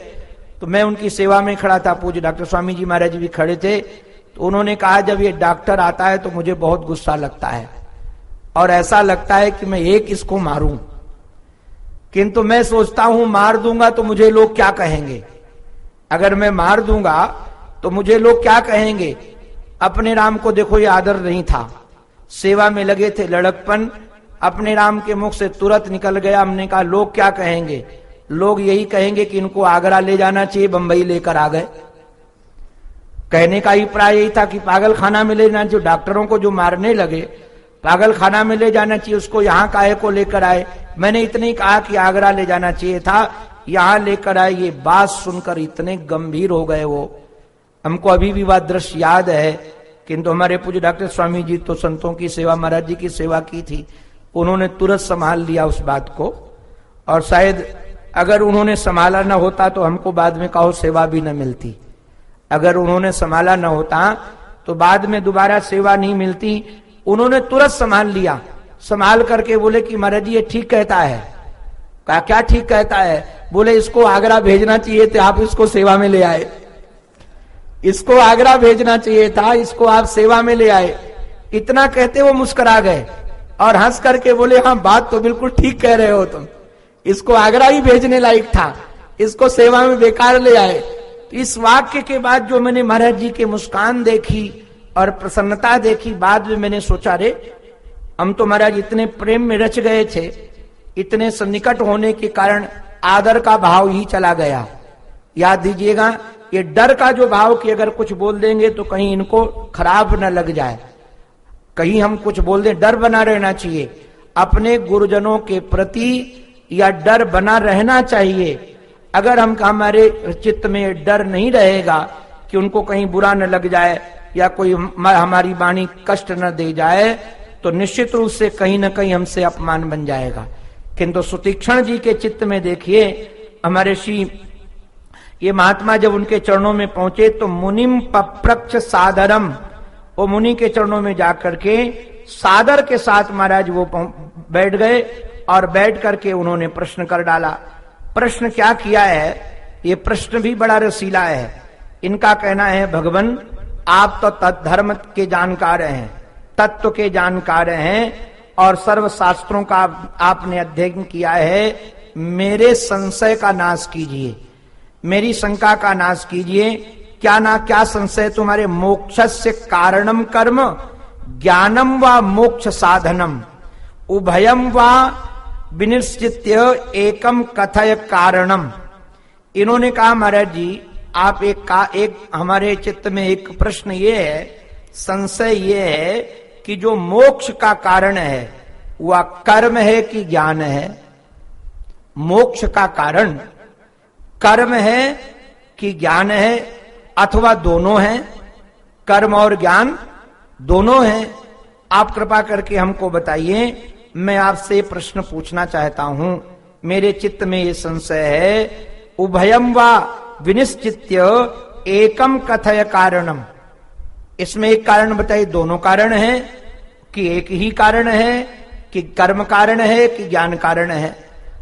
तो मैं उनकी सेवा में खड़ा था, पूज्य डॉक्टर स्वामी जी महाराज भी खड़े थे। तो उन्होंने कहा, जब ये डॉक्टर आता है तो मुझे बहुत गुस्सा लगता है, और ऐसा लगता है कि मैं एक इसको मारूं, किंतु मैं सोचता हूं मार दूंगा तो मुझे लोग क्या कहेंगे, अगर मैं मार दूंगा तो मुझे लोग क्या कहेंगे। अपने राम को देखो, ये आदर नहीं था, सेवा में लगे थे, लड़कपन अपने राम के मुख से तुरंत निकल गया। हमने कहा लोग क्या कहेंगे, लोग यही कहेंगे कि इनको आगरा ले जाना चाहिए, बंबई लेकर आ गए। कहने का अभिप्राय यही था कि पागल खाना में ले जाना चाहिए, डॉक्टरों को जो मारने लगे पागल खाना में ले जाना चाहिए, उसको यहाँ काहे को लेकर आए। मैंने इतने ही कहा कि आगरा ले जाना चाहिए था, यहाँ लेकर आए। ये बात सुनकर इतने गंभीर हो गए वो, हमको अभी भी वह दृश्य याद है। किंतु हमारे पूज्य डॉक्टर स्वामी जी तो संतों की सेवा, महाराज जी की सेवा की थी, उन्होंने तुरंत संभाल लिया उस बात को। और शायद अगर उन्होंने संभाला न होता तो हमको बाद में कहो सेवा भी न मिलती। अगर उन्होंने संभाला न होता तो बाद में दोबारा सेवा नहीं मिलती। उन्होंने तुरंत संभाल लिया, संभाल करके बोले कि महाराज जी ये ठीक कहता है। कहा क्या ठीक कहता है? बोले इसको आगरा भेजना चाहिए था, आप इसको सेवा में ले आए। इसको आगरा भेजना चाहिए था, इसको आप सेवा में ले आए। इतना कहते वो मुस्कुरा गए और हंस करके बोले, हाँ बात तो बिल्कुल ठीक कह रहे हो तुम, इसको आगरा ही भेजने लायक था, इसको सेवा में बेकार ले आए। तो इस वाक्य के बाद जो मैंने महाराज जी की मुस्कान देखी और प्रसन्नता देखी। बाद में मैंने सोचा, रे हम तो महाराज इतने प्रेम में रच गए थे, इतने सन्निकट होने के कारण आदर का भाव ही चला गया। याद दीजिएगा, ये डर का जो भाव कि अगर कुछ बोल देंगे तो कहीं इनको खराब न लग जाए, कहीं हम कुछ बोल दें, डर बना रहना चाहिए। अपने गुरुजनों के प्रति या डर बना रहना चाहिए। अगर हमारे चित्त में डर नहीं रहेगा कि उनको कहीं बुरा न लग जाए या कोई हमारी वाणी कष्ट न दे जाए, तो निश्चित रूप से कहीं न कहीं हमसे अपमान बन जाएगा। किंतु सुतीक्षण जी के चित्त में देखिए, हमारे श्री ये महात्मा जब उनके चरणों में पहुंचे तो मुनिम पप्रक्ष सादरम, वो मुनि के चरणों में जाकर के सादर के साथ महाराज वो बैठ गए और बैठ करके उन्होंने प्रश्न कर डाला। प्रश्न क्या किया है, ये प्रश्न भी बड़ा रसीला है। इनका कहना है, भगवान आप तो धर्म के जानकार हैं, तत्व के जानकार हैं और सर्व शास्त्रों का आपने अध्ययन किया है। मेरे संशय का नाश कीजिए, मेरी शंका का नाश कीजिए। क्या संशय तुम्हारे? मोक्षस्य कारणम कर्म, ज्ञानम व मोक्ष साधनम, उभयम व विनिश्चित्य एकम कथय कारणम। इन्होंने कहा, महाराज जी आप एक हमारे चित्त में एक प्रश्न ये है, संशय ये है कि जो मोक्ष का कारण है वह कर्म है कि ज्ञान है? मोक्ष का कारण कर्म है कि ज्ञान है, अथवा दोनों हैं? कर्म और ज्ञान दोनों हैं। आप कृपा करके हमको बताइए। मैं आपसे प्रश्न पूछना चाहता हूं, मेरे चित्त में ये संशय है। उभयम वा विनिश्चित्य एकम कथय कारणम, इसमें एक कारण बताइए। दोनों कारण हैं कि एक ही कारण है, कि कर्म कारण है कि ज्ञान कारण है?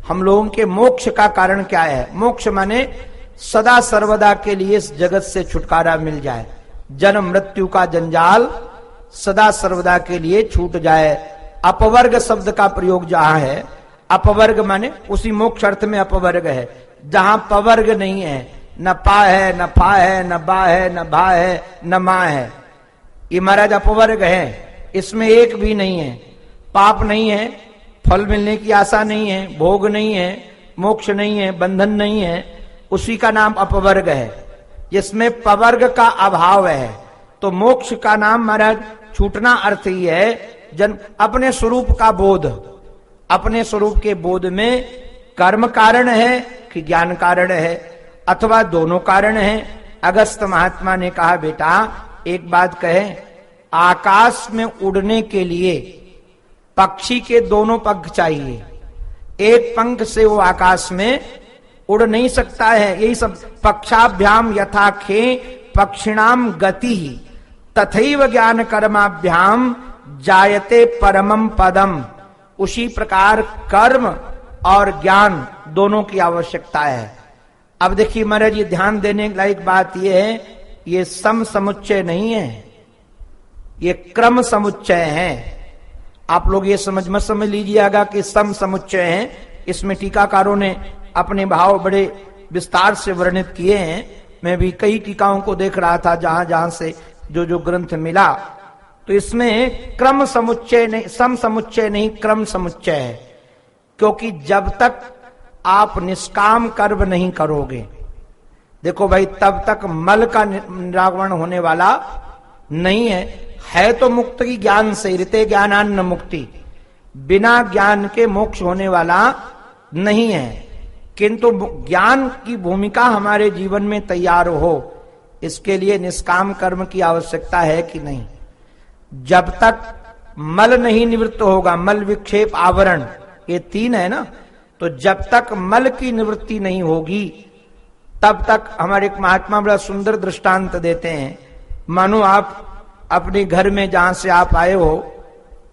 हम लोगों के मोक्ष का कारण क्या है? मोक्ष माने सदा सर्वदा के लिए इस जगत से छुटकारा मिल जाए, जन्म मृत्यु का जंजाल सदा सर्वदा के लिए छूट जाए। अपवर्ग शब्द का प्रयोग जहां है, अपवर्ग माने उसी मोक्ष अर्थ में अपवर्ग है, जहां पवर्ग नहीं है, न पा है, न फा है, न बा है, न भा है, न मां है, ये महाराज अपवर्ग है। इसमें एक भी नहीं है, पाप नहीं है, फल मिलने की आशा नहीं है, भोग नहीं है, मोक्ष नहीं है, बंधन नहीं है, उसी का नाम अपवर्ग है। जिसमें पवर्ग का अभाव है, तो मोक्ष का नाम महाराज छूटना अर्थ ही है अपने स्वरूप का बोध। अपने स्वरूप के बोध में कर्म कारण है कि ज्ञान कारण है, अथवा दोनों कारण है। अगस्त महात्मा ने कहा, बेटा एक बात कहे, आकाश में उड़ने के लिए पक्षी के दोनों पंख चाहिए, एक पंख से वो आकाश में उड़ नहीं सकता है। यही सब पक्षाभ्याम यथा खे पक्षिणाम गति तथैव ज्ञान कर्माभ्याम जायते परमम पदम। उसी प्रकार कर्म और ज्ञान दोनों की आवश्यकता है। अब देखिए महाराज, ये ध्यान देने लायक बात यह है, ये सम समुच्चय नहीं है, ये क्रम समुच्चय है। आप लोग ये समझ लीजिएगा कि सम समुच्चय है। इसमें टीकाकारों ने अपने भाव बड़े विस्तार से वर्णित किए हैं। मैं भी कई टीकाओं को देख रहा था, जहां जहां से जो ग्रंथ मिला, तो इसमें क्रम समुच्चय नहीं, सम समुच्चय नहीं, क्रम समुच्चय है। क्योंकि जब तक आप निष्काम कर्म नहीं करोगे, देखो भाई, तब तक मल का निरावरण होने वाला नहीं है तो मुक्त की ज्ञान से, ऋते ज्ञानान्न मुक्ति, बिना ज्ञान के मोक्ष होने वाला नहीं है। किंतु ज्ञान की भूमिका हमारे जीवन में तैयार हो, इसके लिए निष्काम कर्म की आवश्यकता है कि नहीं? जब तक मल नहीं निवृत्त होगा, मल विक्षेप आवरण, ये तीन है ना, तो जब तक मल की निवृत्ति नहीं होगी तब तक हमारे एक महात्मा बड़ा सुंदर दृष्टांत देते हैं। मानो आप अपने घर में, जहां से आप आए हो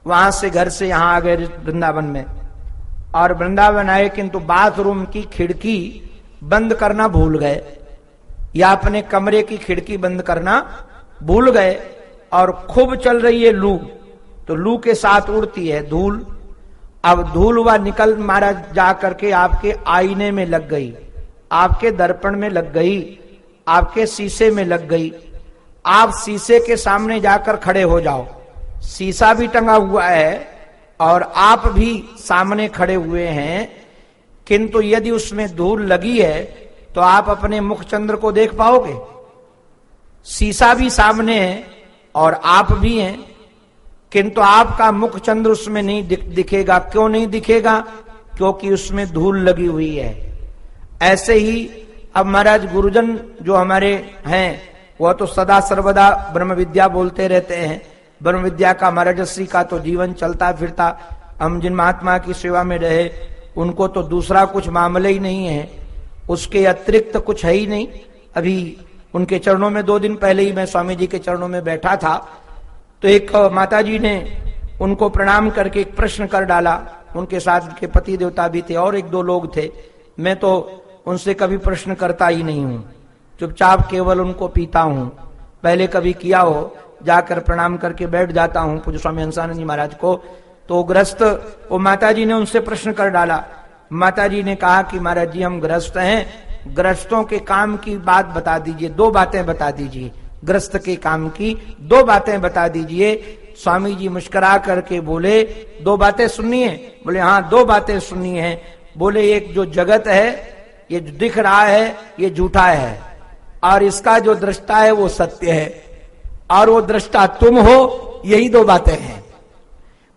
वहां से, घर से यहां आ गए वृंदावन में, और वृंदावन आए किंतु बाथरूम की खिड़की बंद करना भूल गए, या अपने कमरे की खिड़की बंद करना भूल गए, और खूब चल रही है लू, तो लू के साथ उड़ती है धूल। अब धूल वह निकल महाराज जा करके आपके आईने में लग गई, आपके दर्पण में लग गई, आपके शीशे में लग गई। आप शीशे के सामने जाकर खड़े हो जाओ, शीशा भी टंगा हुआ है और आप भी सामने खड़े हुए हैं, किंतु यदि उसमें धूल लगी है तो आप अपने मुख चंद्र को देख पाओगे? शीशा भी सामने है और आप भी हैं, किंतु आपका मुख चंद्र उसमें नहीं दिखेगा। क्यों नहीं दिखेगा? क्योंकि उसमें धूल लगी हुई है। ऐसे ही अब महाराज गुरुजन जो हमारे हैं वह तो सदा सर्वदा ब्रह्म विद्या बोलते रहते हैं। ब्रह्म विद्या का महाराजश्री का तो जीवन चलता फिरता, हम जिन महात्मा की सेवा में रहे उनको तो दूसरा कुछ मामला ही नहीं है, उसके अतिरिक्त कुछ है ही नहीं। अभी उनके चरणों में 2 दिन पहले ही मैं स्वामी जी के चरणों में बैठा था, तो एक माता जी ने उनको प्रणाम करके एक प्रश्न कर डाला। उनके साथ उनके पति देवता भी थे और 1-2 लोग थे। मैं तो उनसे कभी प्रश्न करता ही नहीं हूं, चुपचाप केवल उनको पीता हूं। पहले कभी किया हो, जाकर प्रणाम करके बैठ जाता हूं पूज्य स्वामी हंसानंद जी महाराज को। तो गृहस्थ वो माता जी ने उनसे प्रश्न कर डाला। माता जी ने कहा कि महाराज जी हम गृहस्थ हैं, गृहस्थों के काम की बात बता दीजिए, 2 बातें बता दीजिए, गृहस्थ के काम की 2 बातें बता दीजिए। स्वामी जी मुस्कुरा करके बोले 2 बातें सुननी है? बोले हाँ 2 बातें सुननी है। बोले एक जो जगत है, ये जो दिख रहा है ये झूठा है, और इसका जो दृष्टा है वो सत्य है, और वो दृष्टा तुम हो, यही 2 बातें हैं।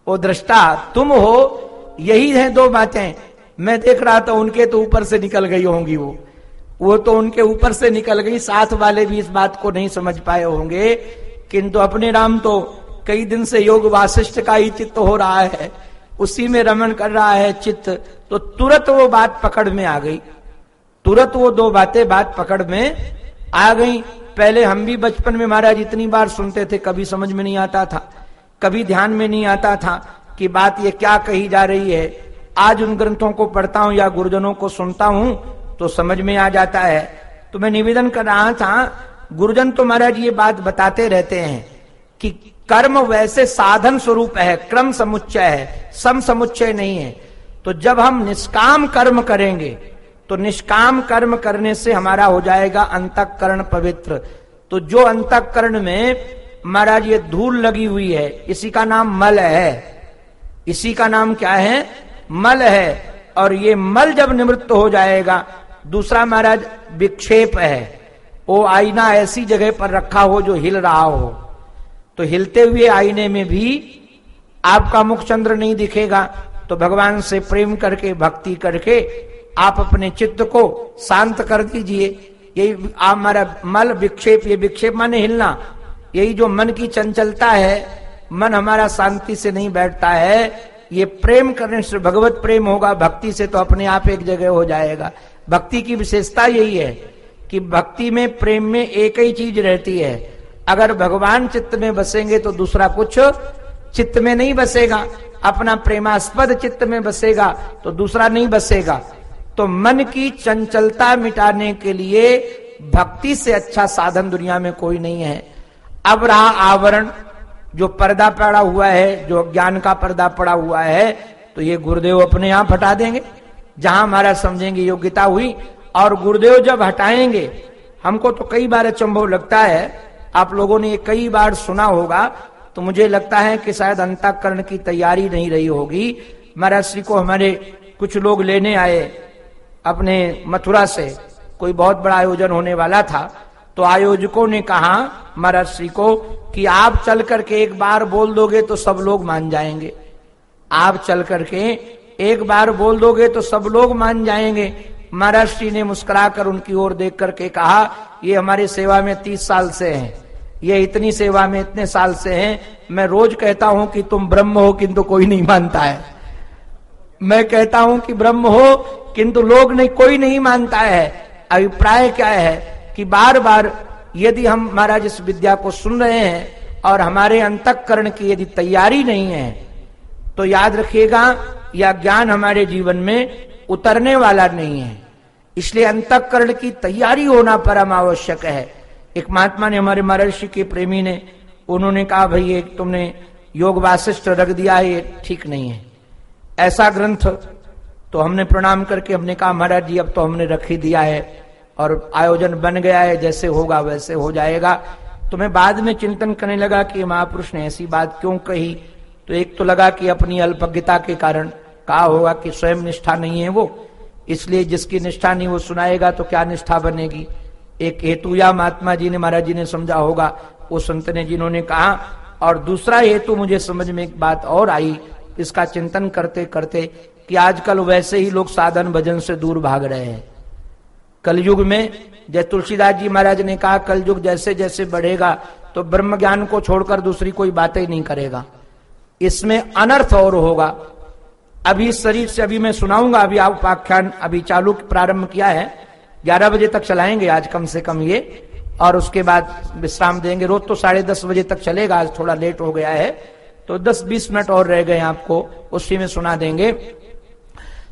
वो दृष्टा तुम हो, यही है 2 बातें। मैं देख रहा था उनके तो ऊपर से निकल गई होंगी, वो तो उनके ऊपर से निकल गई, साथ वाले भी इस बात को नहीं समझ पाए होंगे। किंतु अपने राम तो कई दिन से योग वासिष्ठ का ही चित्त हो रहा है, उसी में रमन कर रहा है चित्त, तो तुरंत वो बात पकड़ में आ गई, तुरंत वो 2 बातें बात पकड़ में आ गई। पहले हम भी बचपन में महाराज इतनी बार सुनते थे, कभी समझ में नहीं आता था, कभी ध्यान में नहीं आता था कि बात ये क्या कही जा रही है। आज उन ग्रंथों को पढ़ता हूं या गुरुजनों को सुनता हूं तो समझ में आ जाता है। तो मैं निवेदन कर रहा था, गुरुजन तो महाराज ये बात बताते रहते हैं कि कर्म वैसे साधन स्वरूप है, क्रम समुच्चय है, सम समुच्चय नहीं है। तो जब हम निष्काम कर्म करेंगे तो निष्काम कर्म करने से हमारा हो जाएगा अंतःकरण पवित्र। तो जो अंतःकरण में महाराज ये धूल लगी हुई है, इसी का नाम मल है, इसी का नाम क्या है? मल है। और ये मल जब निवृत्त हो जाएगा, दूसरा महाराज विक्षेप है, वो आईना ऐसी जगह पर रखा हो जो हिल रहा हो, तो हिलते हुए आईने में भी आपका मुख चंद्र नहीं दिखेगा। तो भगवान से प्रेम करके भक्ति करके आप अपने चित्त को शांत कर दीजिए। यही हमारा मल विक्षेप, ये विक्षेप माने हिलना, यही जो मन की चंचलता है, मन हमारा शांति से नहीं बैठता है, ये प्रेम करने से भगवत प्रेम होगा, भक्ति से तो अपने आप एक जगह हो जाएगा। भक्ति की विशेषता यही है कि भक्ति में प्रेम में एक ही चीज रहती है। अगर भगवान चित्त में बसेंगे तो दूसरा कुछ चित्त में नहीं बसेगा, अपना प्रेमास्पद चित्त में बसेगा तो दूसरा नहीं बसेगा। तो मन की चंचलता मिटाने के लिए भक्ति से अच्छा साधन दुनिया में कोई नहीं है। अब रहा आवरण, जो पर्दा पड़ा हुआ है, जो ज्ञान का पर्दा पड़ा हुआ है, तो ये गुरुदेव अपने आप हटा देंगे जहां हमारा समझेंगे योग्यता हुई। और गुरुदेव जब हटाएंगे, हमको तो कई बार अचंभव लगता है, आप लोगों ने ये कई बार सुना होगा, तो मुझे लगता है कि शायद अंतःकरण की तैयारी नहीं रही होगी। महाराज श्री को हमारे कुछ लोग लेने आए अपने मथुरा से, कोई बहुत बड़ा आयोजन होने वाला था, तो आयोजकों ने कहा महाराज श्री को कि आप चल करके एक बार बोल दोगे तो सब लोग मान जाएंगे, आप चल करके एक बार बोल दोगे तो सब लोग मान जाएंगे। महाराज श्री ने मुस्कुराकर उनकी ओर देख करके कहा, ये हमारी सेवा में 30 साल से हैं, ये इतनी सेवा में इतने साल से हैं, मैं रोज कहता हूं कि तुम ब्रह्म हो किंतु कोई नहीं मानता है, मैं कहता हूं कि ब्रह्म हो किंतु लोग नहीं, कोई नहीं मानता है। अभिप्राय क्या है कि बार बार यदि हम महाराज इस विद्या को सुन रहे हैं और हमारे अंतःकरण की यदि तैयारी नहीं है तो याद रखिएगा यह ज्ञान हमारे जीवन में उतरने वाला नहीं है। इसलिए अंतःकरण की तैयारी होना परम आवश्यक है। एक महात्मा ने, हमारे महर्षि के प्रेमी ने, उन्होंने कहा भाई एक तुमने योग वासिष्ठ रख दिया है, ये ठीक नहीं है, ऐसा ग्रंथ। तो हमने प्रणाम करके हमने कहा महाराज जी अब तो हमने रख ही दिया है और आयोजन बन गया है, जैसे होगा वैसे हो जाएगा। तो मैं बाद में चिंतन करने लगा कि महापुरुष ने ऐसी बात क्यों कही। तो एक तो लगा कि अपनी अल्पज्ञता के कारण कहा होगा कि स्वयं निष्ठा नहीं है वो, इसलिए जिसकी निष्ठा नहीं वो सुनाएगा तो क्या निष्ठा बनेगी। एक हेतु या महात्मा जी ने, महाराज जी ने समझा होगा, वो संत ने जिन्होंने कहा। और दूसरा हेतु मुझे समझ में एक बात और आई इसका चिंतन करते करते कि आजकल वैसे ही लोग साधन भजन से दूर भाग रहे हैं। कलयुग में, जय तुलसीदास जी महाराज ने कहा, कलयुग जैसे जैसे बढ़ेगा तो ब्रह्म ज्ञान को छोड़कर दूसरी कोई बातें नहीं करेगा, इसमें अनर्थ और होगा। अभी शरीर से अभी मैं सुनाऊंगा, अभी आप उपाख्यान अभी चालू प्रारंभ किया है, 11 बजे तक चलाएंगे आज कम से कम ये, और उसके बाद विश्राम देंगे। रोज तो 10:30 बजे तक चलेगा, आज थोड़ा लेट हो गया है तो 10-20 मिनट और रह गए आपको, उसी में सुना देंगे।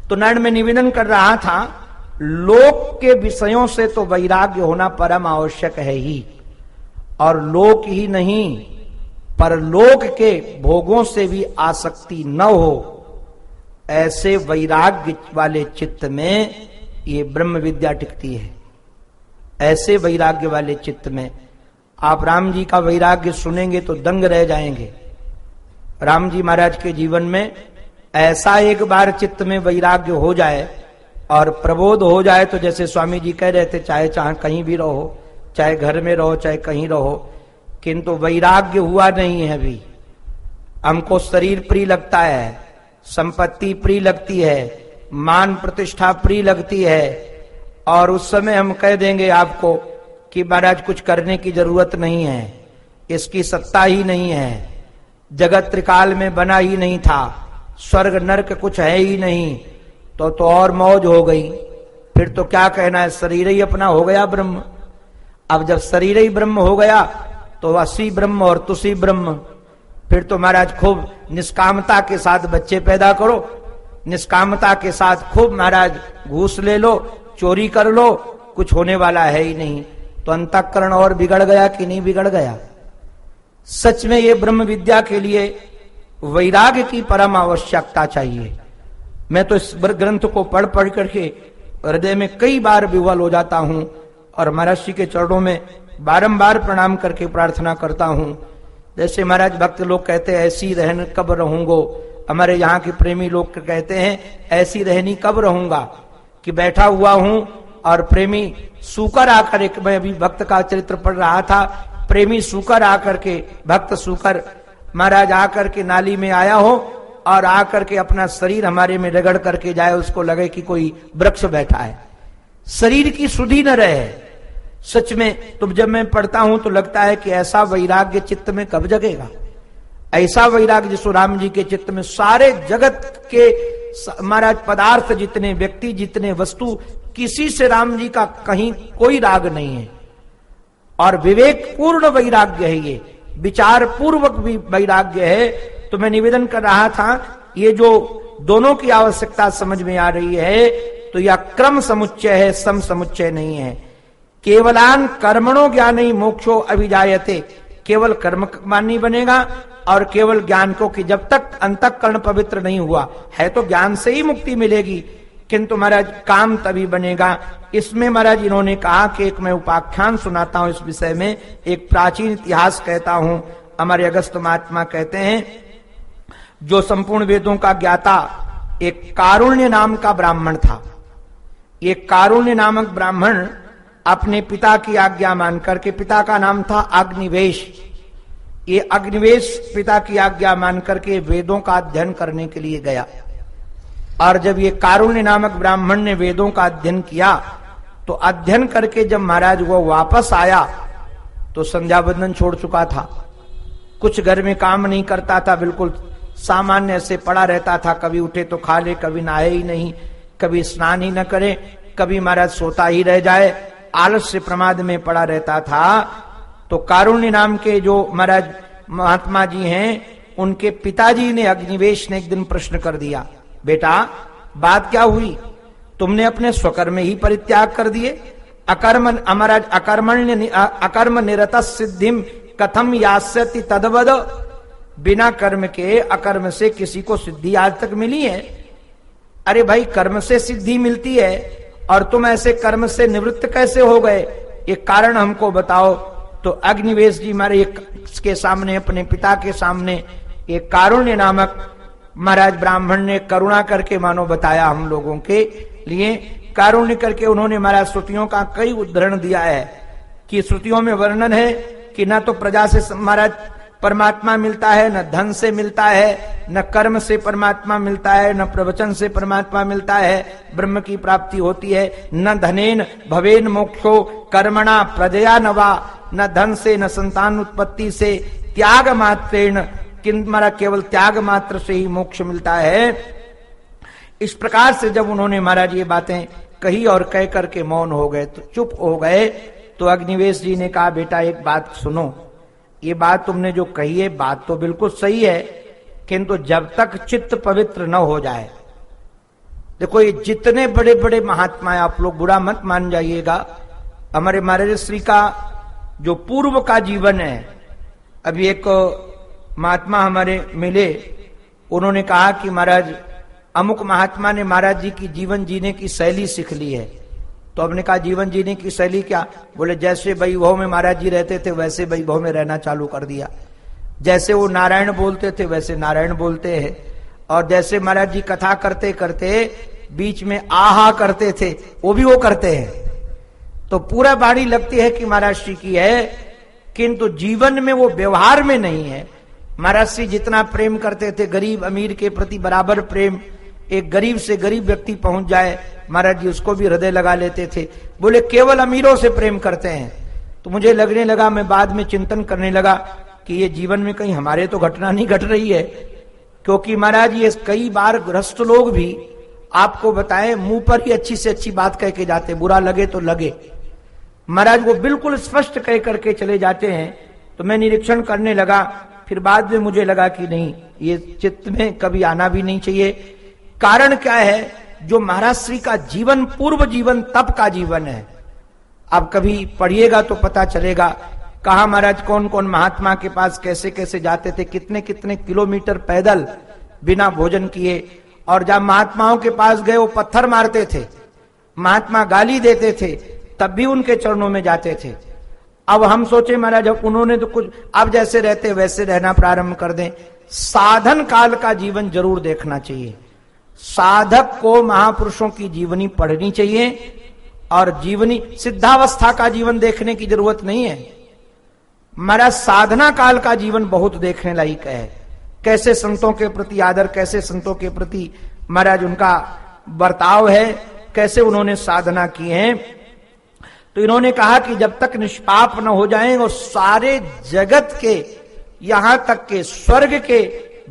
तो नारायण में निवेदन कर रहा था, लोक के विषयों से तो वैराग्य होना परम आवश्यक है ही, और लोक ही नहीं परलोक के भोगों से भी आसक्ति न हो, ऐसे वैराग्य वाले चित्त में ये ब्रह्म विद्या टिकती है। ऐसे वैराग्य वाले चित्त में आप राम जी का वैराग्य सुनेंगे तो दंग रह जाएंगे। राम जी महाराज के जीवन में ऐसा एक बार चित्त में वैराग्य हो जाए और प्रबोध हो जाए तो जैसे स्वामी जी कह रहे थे, चाहे कहीं भी रहो, चाहे घर में रहो, चाहे कहीं रहो, किंतु वैराग्य हुआ नहीं है अभी। हमको शरीर प्रिय लगता है, संपत्ति प्रिय लगती है, मान प्रतिष्ठा प्रिय लगती है, और उस समय हम कह देंगे आपको कि महाराज कुछ करने की जरूरत नहीं है, इसकी सत्ता ही नहीं है, जगत त्रिकाल में बना ही नहीं था, स्वर्ग नरक कुछ है ही नहीं, तो और मौज हो गई। फिर तो क्या कहना है, शरीर ही अपना हो गया ब्रह्म। अब जब शरीर ही ब्रह्म हो गया तो असी ब्रह्म और तुसी ब्रह्म। फिर तो महाराज खूब निष्कामता के साथ बच्चे पैदा करो, निष्कामता के साथ खूब महाराज घूस ले लो, चोरी कर लो, कुछ होने वाला है ही नहीं। तो अंतःकरण और बिगड़ गया कि नहीं बिगड़ गया। सच में ये ब्रह्म विद्या के लिए वैराग्य की परम आवश्यकता चाहिए। मैं तो इस ग्रंथ को पढ़ पढ़ करके हृदय में कई बार विह्वल हो जाता हूं और महाराज जी के चरणों में बारंबार प्रणाम करके प्रार्थना करता हूं। जैसे महाराज भक्त लोग कहते हैं, ऐसी रहन कब रहूंगो, हमारे यहाँ के प्रेमी लोग कहते हैं ऐसी रहनी कब रहूंगा, कि बैठा हुआ हूं और प्रेमी सूकर आकर, एक मैं अभी भक्त का चरित्र पढ़ रहा था, प्रेमी सूकर आकर के, भक्त सूकर महाराज आकर के नाली में आया हो और आकर के अपना शरीर हमारे में रगड़ करके जाए, उसको लगे कि कोई वृक्ष बैठा है, शरीर की सुधि न रहे। सच में तो जब मैं पढ़ता हूं तो लगता है कि ऐसा वैराग्य चित्त में कब जगेगा। ऐसा वैराग्य जिसो राम जी के चित्त में सारे जगत के महाराज पदार्थ जितने, व्यक्ति जितने, वस्तु, किसी से राम जी का कहीं कोई राग नहीं है, और विवेक पूर्ण वैराग्य है, ये विचार पूर्वक भी वैराग्य है। तो मैं निवेदन कर रहा था, ये जो दोनों की आवश्यकता समझ में आ रही है तो यह क्रम समुच्चय है, सम समुच्चय नहीं है। केवलान कर्मणो ज्ञानी मोक्षो अभिजायते, केवल कर्म मानी बनेगा और केवल ज्ञान को, कि जब तक अंतःकरण पवित्र नहीं हुआ है तो ज्ञान से ही मुक्ति मिलेगी, किंतु महाराज काम तभी बनेगा। इसमें महाराज इन्होंने कहा कि एक मैं उपाख्यान सुनाता हूं इस विषय में, एक प्राचीन इतिहास कहता हूं। हमारे अगस्त महात्मा कहते हैं, जो संपूर्ण वेदों का ज्ञाता एक कारुण्य नाम का ब्राह्मण था। ये कारुण्य नामक ब्राह्मण अपने पिता की आज्ञा मान करके, पिता का नाम था अग्निवेश, ये अग्निवेश पिता की आज्ञा मान करके वेदों का अध्ययन करने के लिए गया। और जब ये कारुण्य नामक ब्राह्मण ने वेदों का अध्ययन किया तो अध्ययन करके जब महाराज वो वापस आया तो संध्या बंदन छोड़ चुका था, कुछ घर में काम नहीं करता था, बिल्कुल सामान्य से पड़ा रहता था, कभी उठे तो खा ले, कभी नहाए ही नहीं, कभी स्नान ही न करे, कभी महाराज सोता ही रह जाए, आलस से प्रमाद में पड़ा रहता था। तो कारुण्य नाम के जो महाराज महात्मा जी हैं, उनके पिताजी ने, अग्निवेश ने एक दिन प्रश्न कर दिया, बेटा बात क्या हुई, तुमने अपने स्वकर्म ही परित्याग कर दिए, अकर्म निरत सिद्धिम कथम यास्यति तदवद, बिना कर्म के, अकर्म से किसी को सिद्धि आज तक मिली है? अरे भाई, कर्म से सिद्धि मिलती है और तुम ऐसे कर्म से निवृत्त कैसे हो गए, एक कारण हमको बताओ। तो अग्निवेश जी महाराज के सामने, अपने पिता के सामने एक कारुण्य नामक महाराज ब्राह्मण ने करुणा करके मानो बताया हम लोगों के लिए। कारुण्य करके उन्होंने महाराज श्रुतियों का कई उदाहरण दिया है कि श्रुतियों में वर्णन है कि न तो प्रजा से महाराज परमात्मा मिलता है, न धन से मिलता है, न कर्म से परमात्मा मिलता है, न प्रवचन से परमात्मा मिलता है, ब्रह्म की प्राप्ति होती है। न धनेन भवेन मोक्षो कर्मणा प्रजया नवा, न धन से न संतान उत्पत्ति से, त्याग मात्रेण किंतु केवल त्याग मात्र से ही मोक्ष मिलता है। इस प्रकार से जब उन्होंने महाराज ये बातें कही और कह करके मौन हो गए, तो चुप हो गए, तो अग्निवेश जी ने कहा बेटा एक बात सुनो, ये बात तुमने जो कही है बात तो बिल्कुल सही है, किंतु जब तक चित्त पवित्र न हो जाए, देखो ये जितने बड़े बड़े महात्मा है, आप लोग बुरा मत मान जाइएगा, हमारे महाराज श्री का जो पूर्व का जीवन है, अभी एक महात्मा हमारे मिले, उन्होंने कहा कि महाराज अमुक महात्मा ने महाराज जी की जीवन जीने की शैली सीख ली है। तो हमने कहा जीवन जीने की शैली क्या? बोले जैसे वैभव में महाराज जी रहते थे वैसे वैभव में रहना चालू कर दिया, जैसे वो नारायण बोलते थे वैसे नारायण बोलते हैं, और जैसे महाराज जी कथा करते करते बीच में आहा करते थे वो भी वो करते हैं। तो पूरा बाणी लगती है कि महाराज श्री की है, किंतु जीवन में वो व्यवहार में नहीं है। महाराज श्री जितना प्रेम करते थे, गरीब अमीर के प्रति बराबर प्रेम, एक गरीब से गरीब व्यक्ति पहुंच जाए महाराज जी उसको भी हृदय लगा लेते थे। बोले केवल अमीरों से प्रेम करते हैं। तो मुझे लगने लगा, मैं बाद में चिंतन करने लगा कि ये जीवन में कहीं हमारे तो घटना नहीं घट रही है, क्योंकि महाराज ये कई बार गृहस्थ लोग भी आपको बताएं मुंह पर ही अच्छी से अच्छी बात कह के जाते, बुरा लगे तो लगे, महाराज वो बिल्कुल स्पष्ट कह करके चले जाते हैं। तो मैं निरीक्षण करने लगा, फिर बाद में मुझे लगा कि नहीं, ये चित्त में कभी आना भी नहीं चाहिए। कारण क्या है? जो महाराज श्री का जीवन पूर्व जीवन तप का जीवन है। आप कभी पढ़िएगा तो पता चलेगा कहा महाराज कौन कौन महात्मा के पास कैसे कैसे जाते थे, कितने कितने किलोमीटर पैदल बिना भोजन किए, और जब महात्माओं के पास गए वो पत्थर मारते थे, महात्मा गाली देते थे, तब भी उनके चरणों में जाते थे। अब हम सोचे महाराज अब उन्होंने तो कुछ, अब जैसे रहते वैसे रहना प्रारंभ कर दें। साधन काल का जीवन जरूर देखना चाहिए। साधक को महापुरुषों की जीवनी पढ़नी चाहिए, और जीवनी सिद्धावस्था का जीवन देखने की जरूरत नहीं है। महाराज साधना काल का जीवन बहुत देखने लायक है। कैसे संतों के प्रति आदर, कैसे संतों के प्रति महाराज उनका बर्ताव है, कैसे उन्होंने साधना की है। तो इन्होंने कहा कि जब तक निष्पाप न हो जाएं और सारे जगत के, यहां तक के स्वर्ग के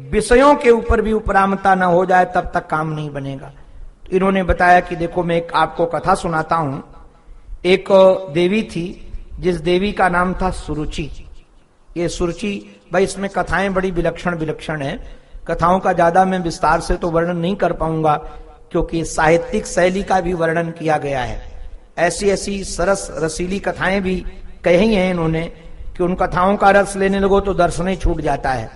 विषयों के ऊपर भी उपरामता न हो जाए तब तक काम नहीं बनेगा। तो इन्होंने बताया कि देखो मैं एक आपको कथा सुनाता हूं। एक देवी थी जिस देवी का नाम था सुरुचि। ये सुरुचि, भाई इसमें कथाएं बड़ी विलक्षण विलक्षण है, कथाओं का ज्यादा मैं विस्तार से तो वर्णन नहीं कर पाऊंगा, क्योंकि साहित्यिक शैली का भी वर्णन किया गया है। ऐसी ऐसी सरस रसीली कथाएं भी कही हैं इन्होंने कि उन कथाओं का रस लेने लगो तो दर्शन ही छूट जाता है।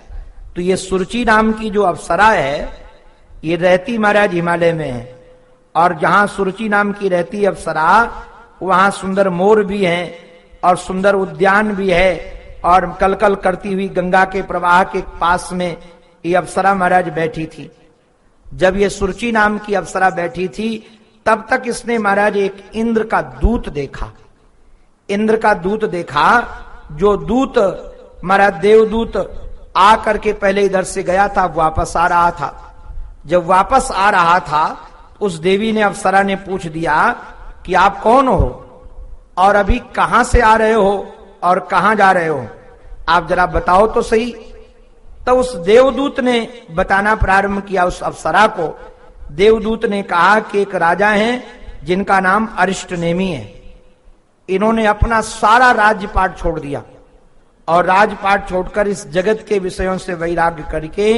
तो ये सुरुचि नाम की जो अप्सरा है, ये रहती महाराज हिमालय में है, और जहां सुरुचि नाम की रहती अप्सरा वहां सुंदर मोर भी हैं और सुंदर उद्यान भी है, और कलकल करती हुई गंगा के प्रवाह के पास में ये अप्सरा महाराज बैठी थी। जब ये सुरुचि नाम की अप्सरा बैठी थी तब तक इसने महाराज एक इंद्र का दूत देखा। इंद्र का दूत देखा, जो दूत महाराज देवदूत आ करके पहले इधर से गया था, वापस आ रहा था। जब वापस आ रहा था उस देवी ने, अप्सरा ने पूछ दिया कि आप कौन हो और अभी कहां से आ रहे हो और कहां जा रहे हो, आप जरा बताओ तो सही। तो उस देवदूत ने बताना प्रारंभ किया उस अप्सरा को। देवदूत ने कहा कि एक राजा हैं जिनका नाम अरिष्टनेमी है। इन्होंने अपना सारा राज्यपाट छोड़ दिया और राजपाट छोड़कर इस जगत के विषयों से वैराग्य करके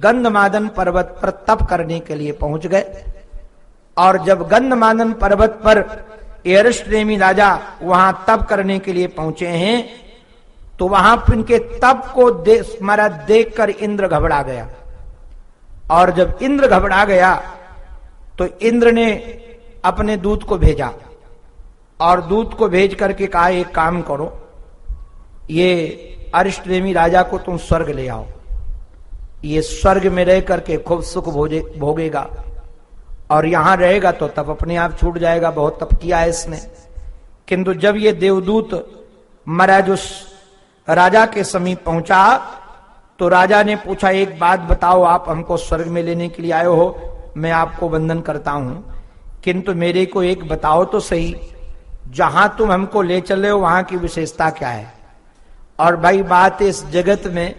गंधमादन पर्वत पर तप करने के लिए पहुंच गए। और जब गंधमादन पर्वत पर अरिष्टनेमी राजा वहां तप करने के लिए पहुंचे हैं, तो वहां इनके तप को महाराज देखकर इंद्र घबरा गया। और जब इंद्र घबरा गया तो इंद्र ने अपने दूत को भेजा, और दूत को भेज करके कहा एक काम करो, ये अरिष्टनेमी राजा को तुम स्वर्ग ले आओ, ये स्वर्ग में रह करके खूब सुख भोगेगा, और यहां रहेगा तो तप अपने आप छूट जाएगा, बहुत तप किया है इसने। किंतु जब ये देवदूत महाराज उस राजा के समीप पहुंचा तो राजा ने पूछा, एक बात बताओ, आप हमको स्वर्ग में लेने के लिए आए हो, मैं आपको वंदन करता हूं, किंतु मेरे को एक बताओ तो सही, जहां तुम हमको ले चले हो वहां की विशेषता क्या है? और भाई बात इस जगत में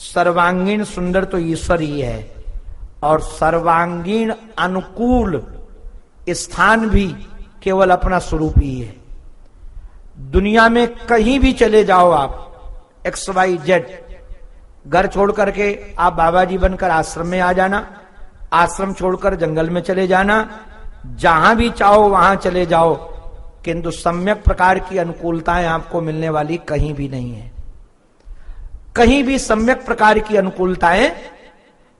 सर्वांगीण सुंदर तो ईश्वर ही है, और सर्वांगीण अनुकूल स्थान भी केवल अपना स्वरूप ही है। दुनिया में कहीं भी चले जाओ आप, XYZ, घर छोड़ करके आप बाबा जी बनकर आश्रम में आ जाना, आश्रम छोड़कर जंगल में चले जाना, जहां भी चाहो वहां चले जाओ, किंतु सम्यक प्रकार की अनुकूलताएं आपको मिलने वाली कहीं भी नहीं है। कहीं भी सम्यक प्रकार की अनुकूलताएं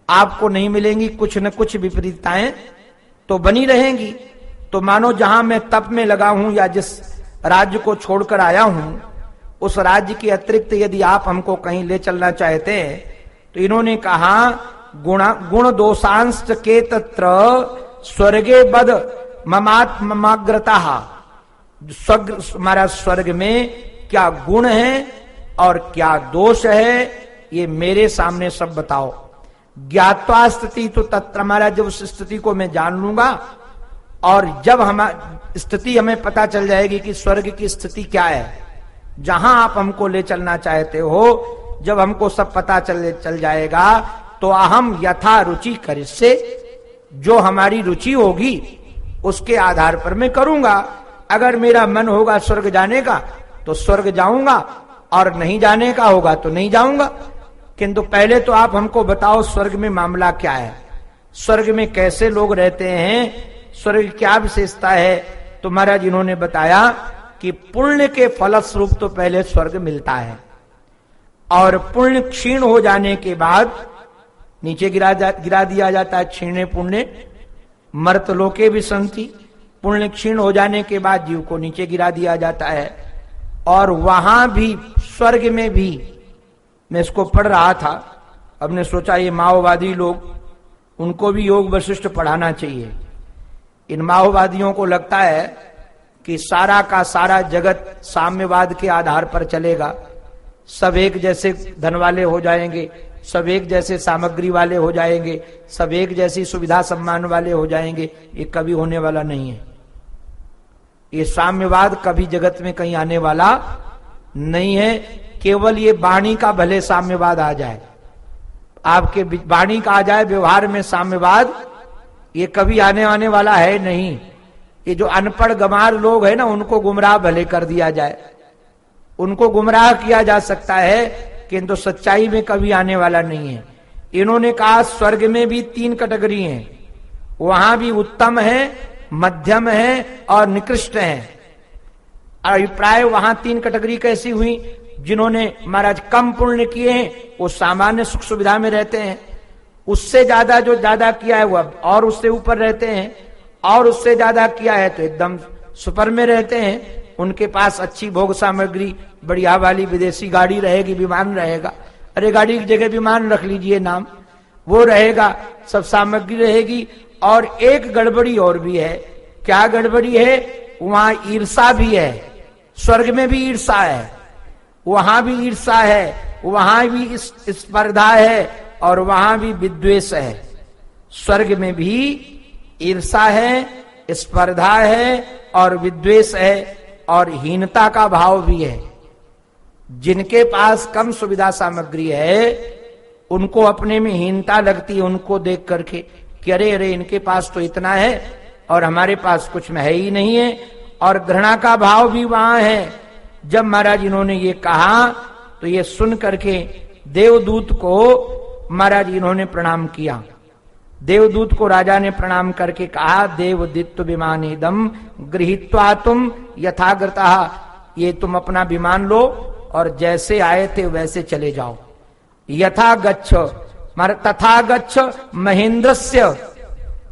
आपको नहीं मिलेंगी, कुछ न कुछ विपरीतताएं तो बनी रहेंगी। तो मानो जहां मैं तप में लगा हूं या जिस राज्य को छोड़कर आया हूं, उस राज्य के अतिरिक्त यदि आप हमको कहीं ले चलना चाहते हैं, तो इन्होंने कहा गुण दोषांश के तत्र स्वर्गे बद ममाग्रता, हमारा स्वर्ग में क्या गुण है और क्या दोष है, ये मेरे सामने सब बताओ। ज्ञात्वा स्थिति तो तत्र, हमारा जब उस स्थिति को मैं जान लूंगा, और जब हमारी स्थिति हमें पता चल जाएगी कि स्वर्ग की स्थिति क्या है, जहां आप हमको ले चलना चाहते हो, जब हमको सब पता चल जाएगा, तो अहम यथा रुचि करिष्ये, जो हमारी रुचि होगी उसके आधार पर मैं करूंगा। अगर मेरा मन होगा स्वर्ग जाने का तो स्वर्ग जाऊंगा, और नहीं जाने का होगा तो नहीं जाऊंगा। किंतु पहले तो आप हमको बताओ स्वर्ग में मामला क्या है, स्वर्ग में कैसे लोग रहते हैं, स्वर्ग क्या विशेषता है। तो महाराज इन्होंने बताया कि पुण्य के फलस्वरूप तो पहले स्वर्ग मिलता है, और पुण्य क्षीण हो जाने के बाद नीचे गिरा दिया जाता है। क्षीणे पुण्य मर्तलोके भी संति, पुण्य क्षीण हो जाने के बाद जीव को नीचे गिरा दिया जाता है। और वहां भी स्वर्ग में भी, मैं इसको पढ़ रहा था, अब ने सोचा ये माओवादी लोग, उनको भी योग वशिष्ठ पढ़ाना चाहिए। इन माओवादियों को लगता है कि सारा का सारा जगत साम्यवाद के आधार पर चलेगा, सब एक जैसे धन वाले हो जाएंगे, सब एक जैसे सामग्री वाले हो जाएंगे, सब एक जैसी सुविधा सम्मान वाले हो जाएंगे। ये कभी होने वाला नहीं है। ये साम्यवाद कभी जगत में कहीं आने वाला नहीं है। केवल ये वाणी का भले साम्यवाद आ जाए, आपके वाणी का आ जाए, व्यवहार में साम्यवाद, ये कभी आने वाला है नहीं। ये जो अनपढ़ गंवार लोग हैं ना, उनको गुमराह भले कर दिया जाए, उनको गुमराह किया जा सकता है, किंतु सच्चाई में कभी आने वाला नहीं है। इन्होंने कहा स्वर्ग में भी 3 कैटेगरी हैं, वहां भी उत्तम है, मध्यम है और निकृष्ट है। अभिप्राय वहां 3 कैटेगरी कैसी हुई? जिन्होंने महाराज कम पुण्य किए हैं वो सामान्य सुख सुविधा में रहते हैं, उससे ज्यादा जो ज्यादा किया है वह और उससे ऊपर रहते हैं, और उससे ज्यादा किया है तो एकदम सुपर में रहते हैं। उनके पास अच्छी भोग सामग्री, बढ़िया वाली विदेशी गाड़ी रहेगी, विमान रहेगा, अरे गाड़ी की जगह विमान रख लीजिए नाम, वो रहेगा, सब सामग्री रहेगी। और एक गड़बड़ी और भी है। क्या गड़बड़ी है? वहां ईर्षा भी है, स्वर्ग में भी ईर्षा है, वहां भी ईर्षा है, वहां भी स्पर्धा है, और वहां भी विद्वेष है। स्वर्ग में भी ईर्षा है, स्पर्धा है और विद्वेष है, और हीनता का भाव भी है। जिनके पास कम सुविधा सामग्री है उनको अपने में हीनता लगती है, उनको देख करके कि अरे अरे इनके पास तो इतना है और हमारे पास कुछ में है ही नहीं है, और घृणा का भाव भी वहां है। जब महाराज इन्होंने ये कहा तो ये सुन करके देवदूत को महाराज इन्होंने प्रणाम किया। देवदूत को राजा ने प्रणाम करके कहा, देवदित्य विमानेदम गृहीत्वा तुम यथाग्रता, ये तुम अपना विमान लो और जैसे आए थे वैसे चले जाओ। यथा गच्छ तथा गच्छ महेंद्रस्य,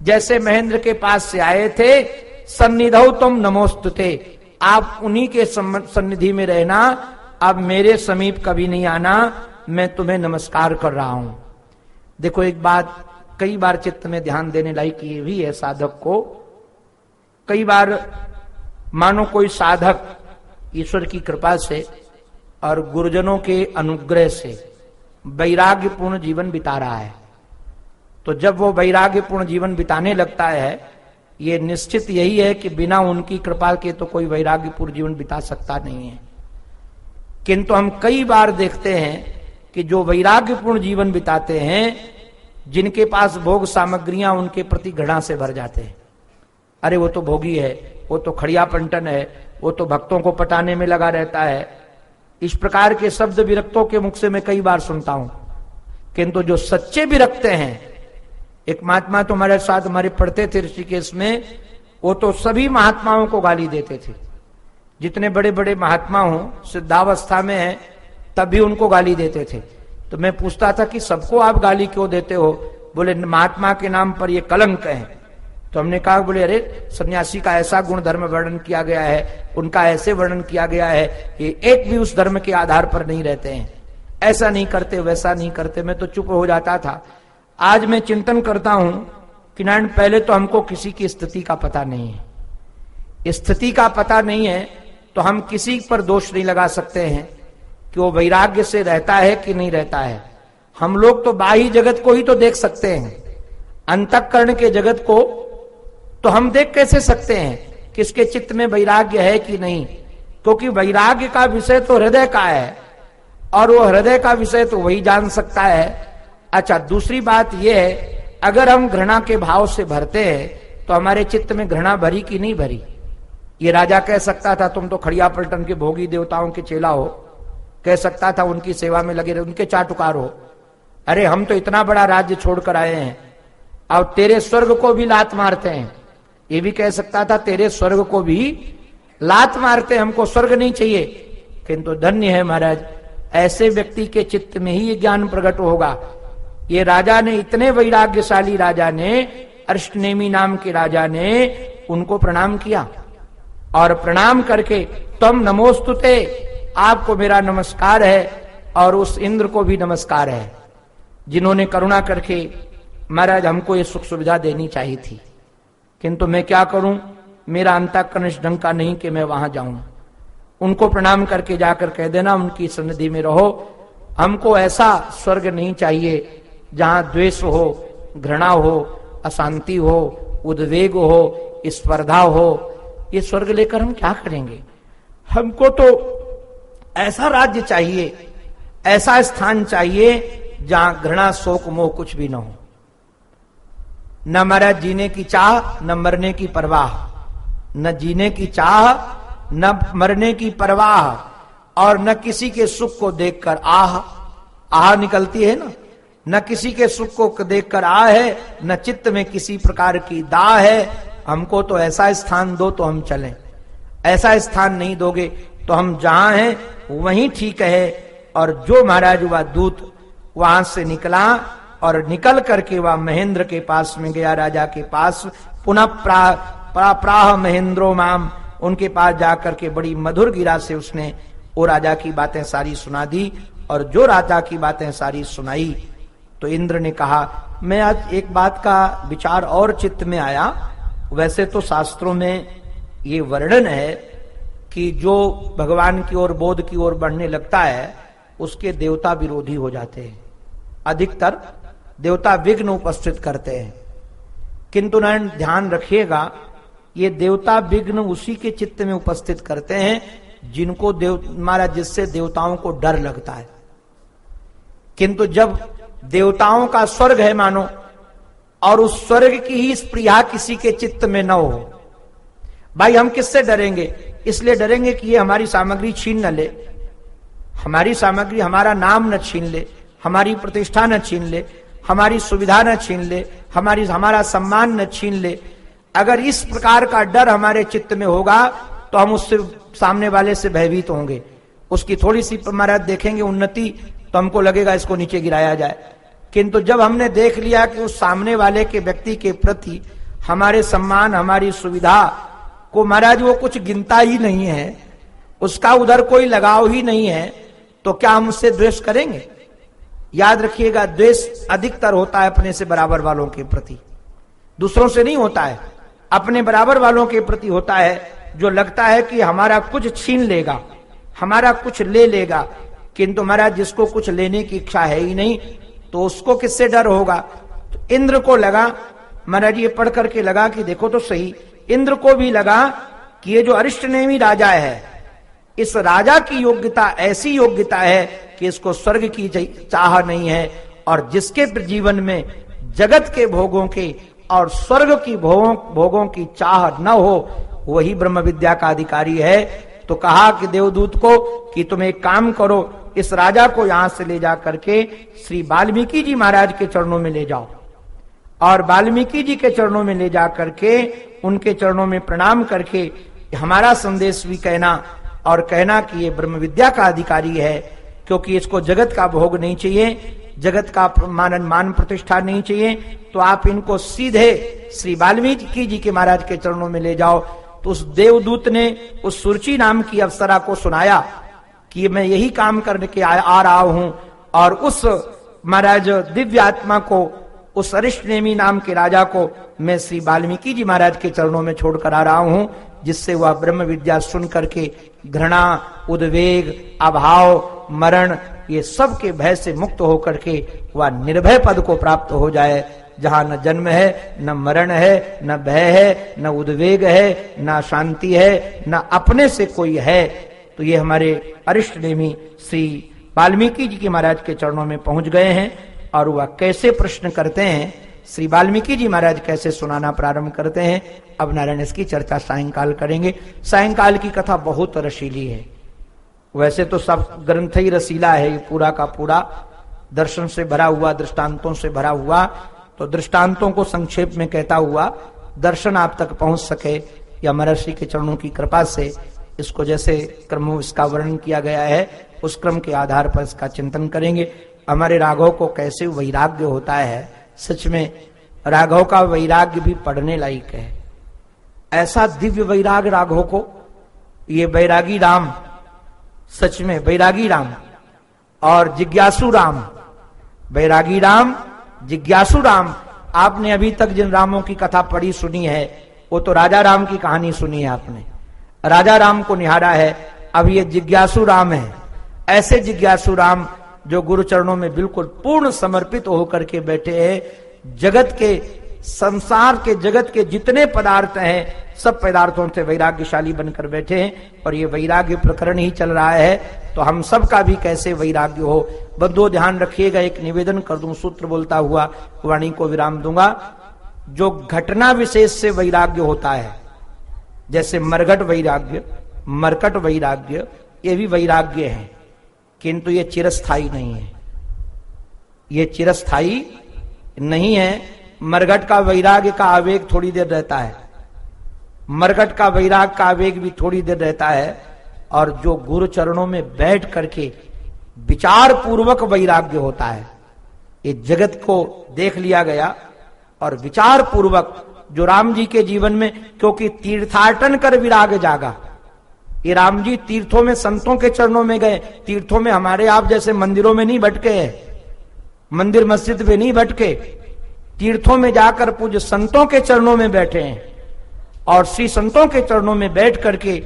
जैसे महेंद्र के पास से आए थे, सन्निधौ तुम नमोस्तुते, आप उन्हीं के सन्निधि में रहना, अब मेरे समीप कभी नहीं आना, मैं तुम्हें नमस्कार कर रहा हूं। देखो एक बात कई बार चित्त में ध्यान देने लायक ये भी है साधक को, कई बार मानो कोई साधक ईश्वर की कृपा से और गुरुजनों के अनुग्रह से वैराग्यपूर्ण जीवन बिता रहा है, तो जब वो वैराग्यपूर्ण जीवन बिताने लगता है, ये निश्चित यही है कि बिना उनकी कृपा के तो कोई वैराग्यपूर्ण जीवन बिता सकता नहीं है। किंतु हम कई बार देखते हैं कि जो वैराग्यपूर्ण जीवन बिताते हैं, जिनके पास भोग सामग्रियां उनके प्रति घृणा से भर जाते हैं। अरे वो तो भोगी है, वो तो खड़िया पंटन है, वो तो भक्तों को पटाने में लगा रहता है। इस प्रकार के शब्द विरक्तों के मुख से मैं कई बार सुनता हूं। किंतु जो सच्चे विरक्त हैं, एक महात्मा तो हमारे साथ हमारे पढ़ते थे ऋषिकेश में, वो तो सभी महात्माओं को गाली देते थे। जितने बड़े बड़े महात्मा हो, सिद्धावस्था में है तब भी उनको गाली देते थे। तो मैं पूछता था कि सबको आप गाली क्यों देते हो? बोले महात्मा के नाम पर ये कलंक है। तो हमने कहा, बोले अरे सन्यासी का ऐसा गुण धर्म वर्णन किया गया है, उनका ऐसे वर्णन किया गया है कि एक भी उस धर्म के आधार पर नहीं रहते हैं, ऐसा नहीं करते वैसा नहीं करते। मैं तो चुप हो जाता था। आज मैं चिंतन करता हूं कि नारायण, पहले तो हमको किसी की स्थिति का पता नहीं है। स्थिति का पता नहीं है तो हम किसी पर दोष नहीं लगा सकते हैं कि वो वैराग्य से रहता है कि नहीं रहता है। हम लोग तो बाह्य जगत को ही तो देख सकते हैं, अंतःकरण के जगत को तो हम देख कैसे सकते हैं किसके चित्त में वैराग्य है कि नहीं? क्योंकि वैराग्य का विषय तो हृदय का है, और वो हृदय का विषय तो वही जान सकता है। अच्छा, दूसरी बात यह है, अगर हम घृणा के भाव से भरते हैं तो हमारे चित्त में घृणा भरी कि नहीं भरी? ये राजा कह सकता था तुम तो खड़िया पलटन के भोगी देवताओं के चेला हो, कह सकता था उनकी सेवा में लगे रहे, उनके चाटुकार हो। अरे हम तो इतना बड़ा राज्य छोड़कर आए हैं, अब तेरे स्वर्ग को भी लात मारते हैं। ये भी कह सकता था तेरे स्वर्ग को भी लात मारते, हमको स्वर्ग नहीं चाहिए। किंतु धन्य है महाराज, ऐसे व्यक्ति के चित्त में ही ये ज्ञान प्रकट होगा। ये राजा ने, इतने वैराग्यशाली राजा ने, अष्टनेमी नाम के राजा ने उनको प्रणाम किया, और प्रणाम करके तम नमोस्तुते, आपको मेरा नमस्कार है, और उस इंद्र को भी नमस्कार है जिन्होंने करुणा करके महाराज हमको ये सुख सुविधा देनी चाहिए थी। किंतु मैं क्या करूं, मेरा अंतःकरण इस ढंग का नहीं कि मैं वहां जाऊं। उनको प्रणाम करके जाकर कह देना उनकी सन्निधि में रहो, हमको ऐसा स्वर्ग नहीं चाहिए जहां द्वेष हो, घृणा हो, अशांति हो, उद्वेग हो, स्पर्धा हो। ये स्वर्ग लेकर हम क्या करेंगे? हमको तो ऐसा राज्य चाहिए, ऐसा स्थान चाहिए जहां घृणा शोक मोह कुछ भी न हो। न महाराज जीने की चाह, न मरने की परवाह, न जीने की चाह, न मरने की परवाह, और न किसी के सुख को देखकर आह आह निकलती है ना, न किसी के सुख को देखकर आह है, न चित्त में किसी प्रकार की दाह है। हमको तो ऐसा स्थान दो तो हम चलें, ऐसा स्थान नहीं दोगे तो हम जहां हैं वहीं ठीक है। और जो महाराज वह दूत वहां से निकला और निकल करके वह महेंद्र के पास में गया, राजा के पास। पुनः प्राह महेंद्रो माम, उनके पास जाकर के बड़ी मधुर गिरा से उसने वो राजा की बातें सारी सुना दी। और जो राजा की बातें सारी सुनाई तो इंद्र ने कहा, मैं आज एक बात का विचार और चित्त में आया। वैसे तो शास्त्रों में ये वर्णन है कि जो भगवान की ओर, बोध की ओर बढ़ने लगता है उसके देवता विरोधी हो जाते हैं, अधिकतर देवता विघ्न उपस्थित करते हैं। किंतु नारायण ध्यान रखिएगा, ये देवता विघ्न उसी के चित्त में उपस्थित करते हैं जिनको महाराज जिससे देवताओं को डर लगता है। किंतु जब देवताओं का स्वर्ग है मानो, और उस स्वर्ग की ही स्पृहा किसी के चित्त में न हो, भाई हम किससे डरेंगे? इसलिए डरेंगे कि ये हमारी सामग्री छीन न ले, हमारी सामग्री, हमारा नाम न छीन ले, हमारी प्रतिष्ठा न छीन ले, हमारी सुविधा न छीन ले, हमारा सम्मान न छीन ले। अगर इस प्रकार का डर हमारे चित्त में होगा तो हम उससे, सामने वाले से भयभीत होंगे। उसकी थोड़ी सी महाराज देखेंगे उन्नति तो हमको लगेगा इसको नीचे गिराया जाए। किंतु जब हमने देख लिया कि उस सामने वाले के व्यक्ति के प्रति हमारे सम्मान, हमारी सुविधा को महाराज वो कुछ गिनता ही नहीं है, उसका उधर कोई लगाव ही नहीं है, तो क्या हम उससे द्वेष करेंगे? याद रखिएगा, द्वेष अधिकतर होता है अपने से बराबर वालों के प्रति, दूसरों से नहीं होता है। अपने बराबर वालों के प्रति होता है, जो लगता है कि हमारा कुछ छीन लेगा, हमारा कुछ ले लेगा। किंतु महाराज जिसको कुछ लेने की इच्छा है ही नहीं, तो उसको किससे डर होगा? तो इंद्र को लगा, महाराज ये पढ़ करके लगा कि देखो तो सही, इंद्र को भी लगा कि ये जो अरिष्टनेमी राजा है, इस राजा की योग्यता ऐसी योग्यता है कि इसको स्वर्ग की चाह नहीं है, और जिसके जीवन में जगत के भोगों के और स्वर्ग की भोगों की चाह न हो, वही ब्रह्म विद्या का अधिकारी है। तो कहा कि देवदूत को कि तुम एक काम करो, इस राजा को यहां से ले जा करके श्री वाल्मीकि जी महाराज के चरणों में ले जाओ, और वाल्मीकि जी के चरणों में ले जा करके उनके चरणों में प्रणाम करके हमारा संदेश भी कहना, और कहना कि ये ब्रह्म विद्या का अधिकारी है, क्योंकि इसको जगत का भोग नहीं चाहिए, जगत का मान प्रतिष्ठा नहीं चाहिए। तो आप इनको सीधे श्री वाल्मीकि जी के महाराज के चरणों में ले जाओ। तो उस देवदूत ने उस सुरुचि नाम की अप्सरा को सुनाया कि मैं यही काम करने के आ रहा हूं, और उस महाराज दिव्य आत्मा को, उस अरिष्टनेमी नाम के राजा को मैं श्री वाल्मीकि जी महाराज के चरणों में छोड़कर आ रहा हूं, जिससे वह ब्रह्म विद्या सुन करके घृणा, उद्वेग, अभाव, मरण, ये सब के भय से मुक्त होकर के वह निर्भय पद को प्राप्त हो जाए, जहां न जन्म है, न मरण है, न भय है, न उद्वेग है, न शांति है, न अपने से कोई है। तो ये हमारे अरिष्टनेमी श्री वाल्मीकि जी के महाराज के चरणों में पहुंच गए हैं, और वह कैसे प्रश्न करते हैं, श्री वाल्मीकि जी महाराज कैसे सुनाना प्रारंभ करते हैं। अब नारायण इसकी चर्चा सायंकाल करेंगे। सायंकाल की कथा बहुत रसीली है, वैसे तो सब ग्रंथ ही रसीला है, ये पूरा का पूरा दर्शन से भरा हुआ, दृष्टांतों से भरा हुआ। तो दृष्टांतों को संक्षेप में कहता हुआ दर्शन आप तक पहुंच सके, या महर्षि के चरणों की कृपा से इसको जैसे क्रम इसका वर्णन किया गया है, उस क्रम के आधार पर इसका चिंतन करेंगे। हमारे राघव को कैसे वैराग्य होता है, सच में राघव का वैराग्य भी पढ़ने लायक है। ऐसा दिव्य वैराग राघव को, ये वैरागी राम, सच में वैरागी राम और जिज्ञासु राम, वैरागी राम, जिज्ञासु राम। आपने अभी तक जिन रामों की कथा पढ़ी सुनी है, वो तो राजा राम की कहानी सुनी है आपने, राजा राम को निहारा है। अब ये जिज्ञासु राम है, ऐसे जिज्ञासु राम जो गुरु चरणों में बिल्कुल पूर्ण समर्पित होकर के बैठे हैं। जगत के, संसार के, जगत के जितने पदार्थ हैं, सब पदार्थों से वैराग्यशाली बनकर बैठे हैं, और ये वैराग्य प्रकरण ही चल रहा है। तो हम सब का भी कैसे वैराग्य हो, बंधुओं ध्यान रखिएगा। एक निवेदन कर दूं, सूत्र बोलता हुआ वाणी को विराम दूंगा। जो घटना विशेष से वैराग्य होता है, जैसे मरघट वैराग्य, मरकट वैराग्य, ये भी वैराग्य है, किंतु ये चिरस्थाई नहीं है, ये चिरस्थाई नहीं है। मरघट का वैराग्य का आवेग थोड़ी देर रहता है, मरघट का वैराग का आवेग भी थोड़ी देर रहता है, और जो गुरु चरणों में बैठ करके विचार पूर्वक वैराग्य होता है, ये जगत को देख लिया गया और विचार पूर्वक, जो राम जी के जीवन में, क्योंकि तीर्थाटन कर विराग जागा, ये राम जी तीर्थों में संतों के चरणों में गए। तीर्थों में हमारे आप जैसे मंदिरों में नहीं भटके हैं, मंदिर मस्जिद में नहीं भटके, तीर्थों में जाकर पूज्य संतों के चरणों में बैठे हैं, और श्री संतों के चरणों में बैठ करके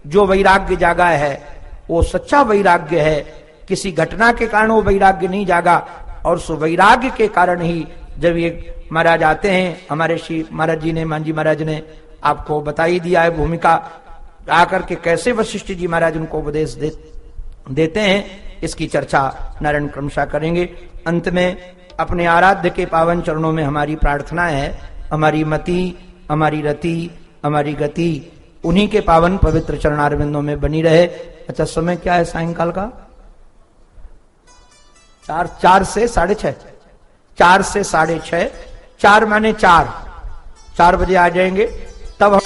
जो वैराग्य जागा है वो सच्चा वैराग्य है। किसी घटना के कारण वो वैराग्य नहीं जागा, और उस वैराग्य के कारण ही जब ये महाराज आते हैं, हमारे श्री महाराज जी ने, मांझी महाराज ने आपको बता ही दिया है भूमिका, आकर के कैसे वशिष्ठ जी महाराज उनको उपदेश देते हैं, इसकी चर्चा नारायण क्रमशः करेंगे। अंत में अपने आराध्य के पावन चरणों में हमारी प्रार्थना है, हमारी मति, हमारी रति, हमारी गति उन्हीं के पावन पवित्र चरणारविंदों में बनी रहे। अच्छा, समय क्या है सायंकाल का? 4 से 6:30, 4 से 6:30, 4 माने 4 बजे आ जाएंगे, तब हम